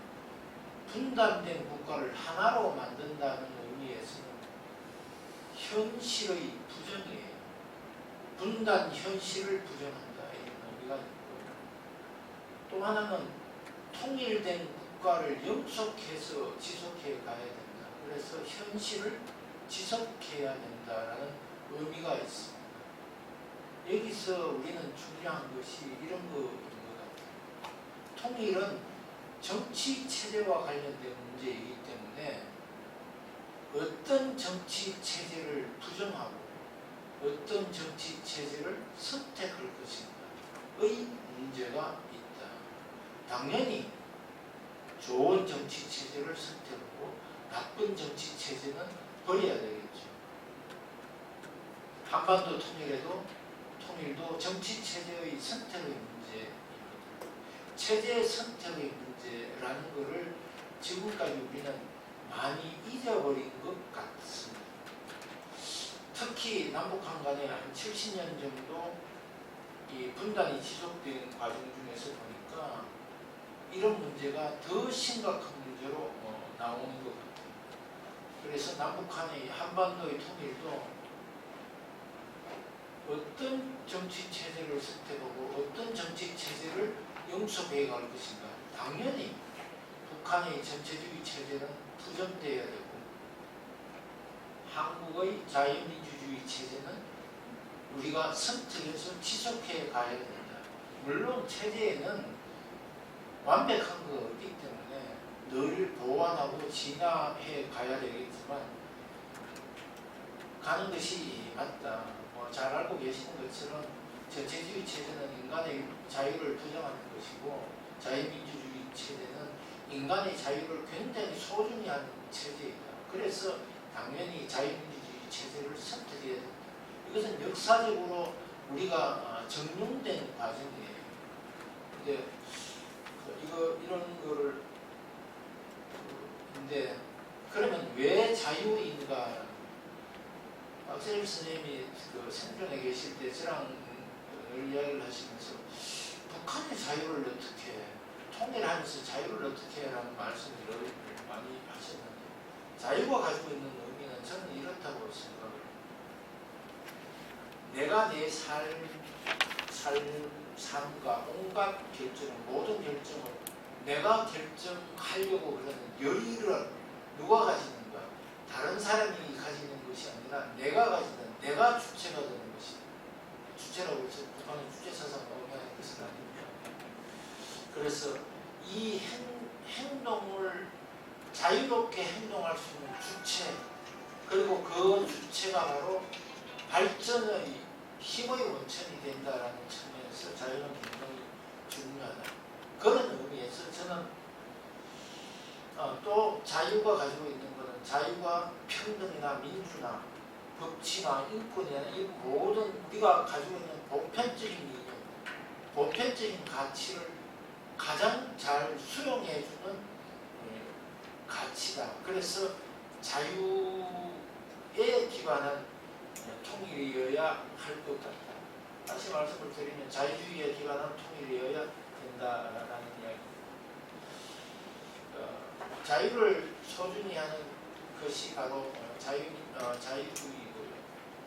분단된 국가를 하나로 만든다는 의미에서는 현실의 부정이에요. 분단 현실을 부정한다 이런 의미가 있고, 또 하나는 통일된 국가를 영속해서 지속해 가야 된다. 그래서 현실을 지속해야 된다라는 의미가 있습니다. 여기서 우리는 중요한 것이 이런 거인 것 같아요. 통일은 정치 체제와 관련된 문제이기 때문에 어떤 정치 체제를 부정하고 어떤 정치 체제를 선택할 것인가의 문제가 있다. 당연히 좋은 정치 체제를 선택하고 나쁜 정치 체제는 버려야 되겠죠. 한반도 통일도 정치 체제의 선택의 문제입니다. 체제의 선택의 문제라는 것을 지금까지 우리는 많이 잊어버린 것 같습니다. 특히 남북한 간에 한 70년 정도 이 분단이 지속된 과정 중에서 보니까 이런 문제가 더 심각한 문제로 나오는 것 같아요. 그래서 남북한의 한반도의 통일도 어떤 정치 체제를 선택하고 어떤 정치 체제를 영속해 갈 것인가. 당연히 북한의 전체주의 체제는 부정되어야 되고 한국의 자유민주주의 체제는 우리가 선택해서 지속해 가야 된다. 물론 체제에는 완벽한 거 없기 때문에 늘 보완하고 진화해 가야 되겠지만 가는 것이 맞다. 잘 알고 계시는 것처럼 전체주의 체제는 인간의 자유를 부정하는 것이고 자유민주주의 체제는 인간의 자유를 굉장히 소중히 하는 체제이다. 그래서 당연히 자유민주주의 체제를 선택해야 된다. 이것은 역사적으로 우리가 적용된 과정이에요. 근데 이런 거를 근데 그러면 왜 자유인가? 박세일 스님이 그 생존에 계실 때 저랑 늘 이야기를 하시면서 북한의 자유를 어떻게 통일하면서 자유를 어떻게 라는 말씀을 많이 하셨는데 자유가 가지고 있는 의미는 저는 이렇다고 생각을 해요. 내가 내 삶과 온갖 결정을, 모든 결정을 내가 결정하려고 그러는 여유를 누가 가지는가? 다른 사람이 가지는 것이 아니라 내가 가지는, 내가 주체가 되는 것이. 주체라고 해서 북한의 주체 사상을 옹호하는 것은 아닙니다. 그래서 이 행동을 자유롭게 행동할 수 있는 주체, 그리고 그 주체가 바로 발전의 힘의 원천이 된다라는 측면에서 자유는 굉장히 중요하다. 그런 의미에서 저는 또 자유가 가지고 있는 것은 자유가 평등이나 민주나 법치나 인권이나 이 모든 우리가 가지고 있는 보편적인 이념, 보편적인 가치를 가장 잘 수용해주는 가치다. 그래서 자유에 기반한 통일이어야 할 것 같다. 다시 말씀을 드리면 자유주의에 기반한 통일이어야 된다라는 이야기입니다. 자유를 소중히 하는 것이 바로 자유주의이고요.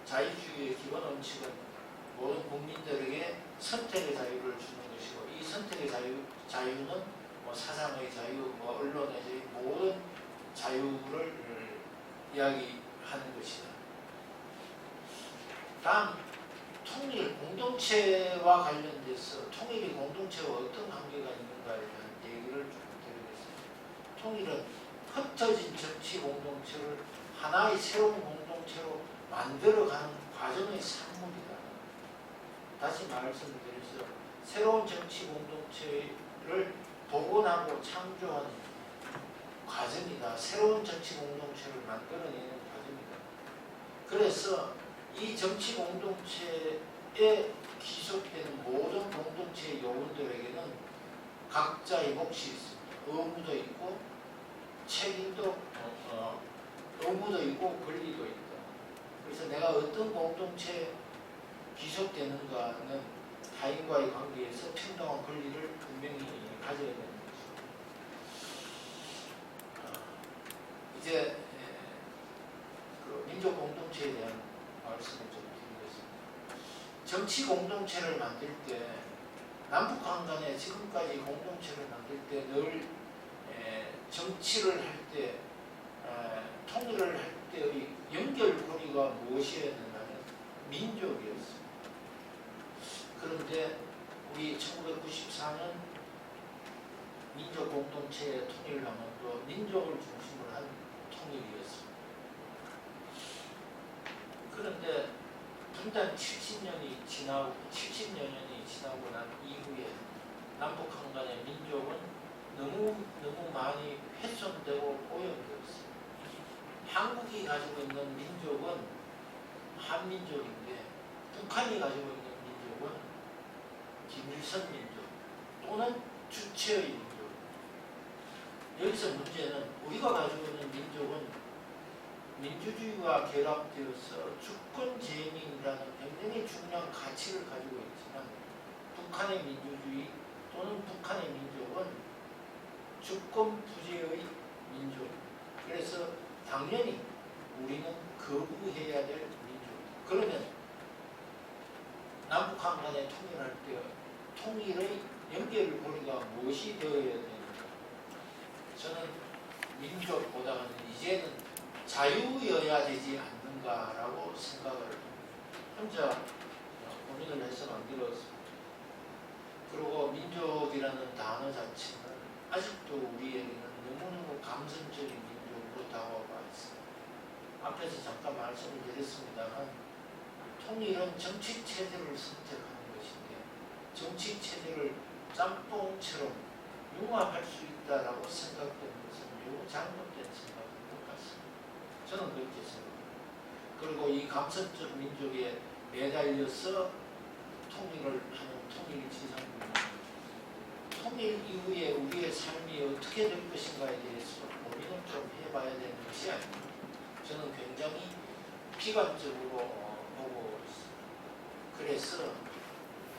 자유주의의 기본 원칙은 모든 국민들에게 선택의 자유를 주는 것이고, 이 선택의 자유는 뭐 사상의 자유, 뭐 언론의 자유, 모든 자유를 이야기하는 것이다. 다음, 통일, 공동체와 관련돼서 통일이 공동체와 어떤 관계가 있는가에 대한 얘기를 좀 드리겠습니다. 통일은 흩어진 정치 공동체를 하나의 새로운 공동체로 만들어가는 과정의 산물이다. 다시 말씀드려서 새로운 정치 공동체를 복원하고 창조하는 과정이다. 새로운 정치 공동체를 만들어내는 과정이다. 그래서 이 정치 공동체에 기속되는 모든 공동체의 요원들에게는 각자의 몫이 있습니다. 의무도 있고 책임도 의무도 있고 권리도 있다. 그래서 내가 어떤 공동체에 기속되는가는 타인과의 관계에서 평등한 권리를 분명히 가져야 되는 것입니다. 이제 그 민족 공동체에 대한 말씀을 좀 드리겠습니다. 정치 공동체를 만들 때 남북한 간에 지금까지 공동체를 만들 때 늘 정치를 할 때 통일을 할 때의 연결고리가 무엇이었느냐면 민족이었습니다. 그런데 우리 1994년 민족 공동체의 통일방안도 민족을 중심으로 한 통일이었습니다. 그런데 분단 70년이 지나고 70여 년이 지나고 난 이후에 남북한 간의 민족은 너무 많이 훼손되고 오염되었습니다. 한국이 가지고 있는 민족은 한민족인데 북한이 가지고 있는 민족은 김일성 민족 또는 주체의 민족. 여기서 문제는 우리가 가지고 있는 민족은 민주주의와 결합되어서 주권재민이라는 굉장히 중요한 가치를 가지고 있지만 북한의 민주주의 또는 북한의 민족은 주권부재의 민족. 그래서 당연히 우리는 거부해야 될 민족입니다. 그러면 남북한 간에 통일할 때 통일의 연결고리가 무엇이 되어야 되는가? 저는 민족보다는 이제는 자유여야 되지 않는가라고 생각을 혼자 고민을 해서 만들었습니다. 그리고 민족이라는 단어 자체는 아직도 우리에게는 너무너무 감성적인 민족으로 다가와 있습니다. 앞에서 잠깐 말씀을 드렸습니다만 통일은 정치체제를 선택하는 것인데 정치체제를 짬뽕처럼 융합할 수 있다라고 생각되는 것은 매우 잘못된 생각인 것 같습니다. 저는 그렇게 생각합니다. 그리고 이 감성적 민족에 매달려서 통일을 하는 통일지상주의, 통일 이후에 우리의 삶이 어떻게 될 것인가에 대해서 고민을 좀 해봐야 되는 것이 아닙니다. 저는 굉장히 비관적으로 보고 있습니다. 그래서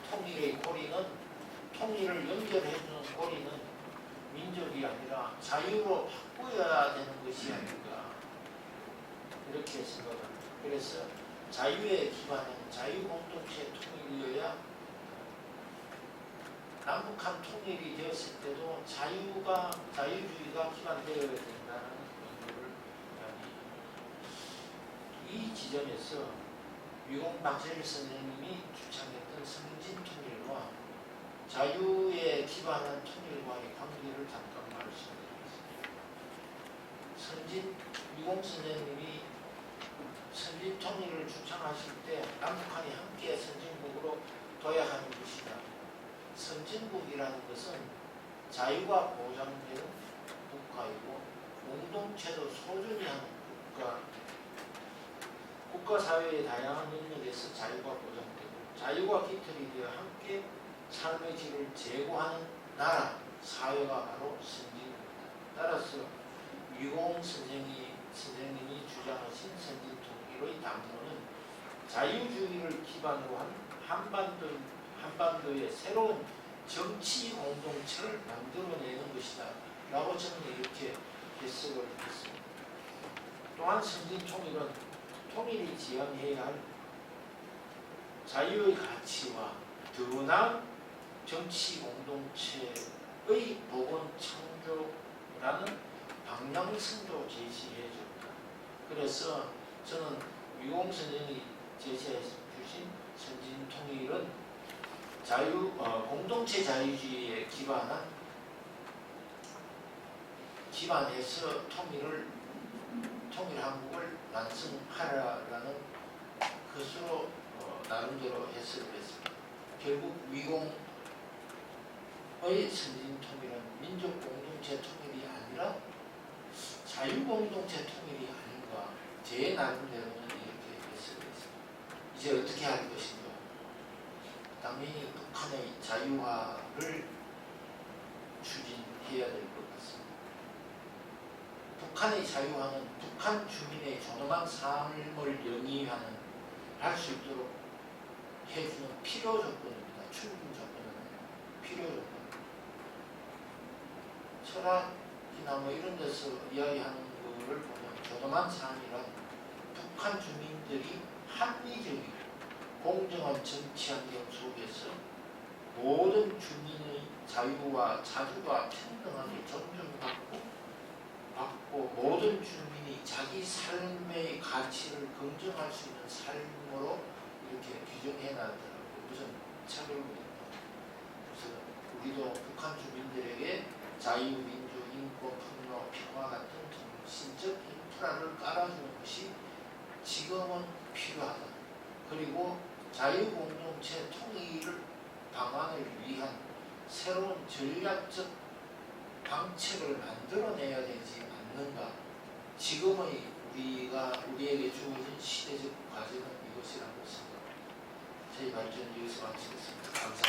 통일의 고리는, 통일을 연결해주는 고리는 민족이 아니라 자유로 바꿔야 되는 것이 아닌가. 이렇게 생각합니다. 그래서 자유에 기반한 자유공동체 통일이어야 남북한 통일이 되었을 때도 자유주의가 기반되어야 된다는 의도를 이 지점에서 위공 박세일 선생님이 주창했던 선진 통일과 자유에 기반한 통일과의 관계를 잠깐 말씀드리겠습니다. 위공 선생님이 선진 통일을 주창하실 때 남북한이 함께 선진국으로 도약하는 것이다. 선진국이라는 것은 자유가 보장되는 국가이고 공동체도 소중히 하는 국가사회의 다양한 영역에서 자유가 보장되고 자유가 깃털이 되어 함께 삶의 질을 제고하는 나라, 사회가 바로 선진국이다. 따라서 위공 선생님이 주장하신 선진통일의 담론은 자유주의를 기반으로 한 한반도의 새로운 정치 공동체를 만들어내는 것이다 라고 저는 이렇게 해석을 했습니다. 또한 선진통일은 통일이 지향해야 할 자유의 가치와 더 나은 정치 공동체의 복원 창조라는 방향성도 제시해 줍니다. 그래서 저는 위공 선생이 제시해 주신 선진통일은 공동체 자유주의에 기반해서 통일 한국을 완성하라라는 것으로 나름대로 해석을 했습니다. 결국 위공의 선진통일은 민족 공동체 통일이 아니라 자유 공동체 통일이 아닌가, 제 나름대로는 이렇게 해석을 했습니다. 이제 어떻게 할 것인가? 당연히 북한의 자유화를 추진해야 될 것 같습니다. 북한의 자유화는 북한 주민의 존엄한 삶을 영위하는 할 수 있도록 해주는 필요 조건입니다. 충분 조건은 아니고 필요 조건. 철학이나 뭐 이런 데서 이야기하는 거를 보면 존엄한 삶이란 북한 주민들이 합리적이고 공정한 정치 환경 속에서 모든 주민의 자유와 자주가 평등하게 존중받고 모든 주민이 자기 삶의 가치를 긍정할 수 있는 삶으로 이렇게 규정해 놨더라고요. 무슨 차별입니다. 그래서 우리도 북한 주민들에게 자유, 민주, 인권, 평화, 평화 같은 정신적 인프라를 깔아주는 것이 지금은 필요하다. 그리고 자유공동체 통일 방안을 위한 새로운 전략적 방책을 만들어내야 되지 않는가. 지금의 우리에게 주어진 시대적 과제는 이것이라고 생각합니다. 제 발전 여기서 마치겠습니다. 감사합니다.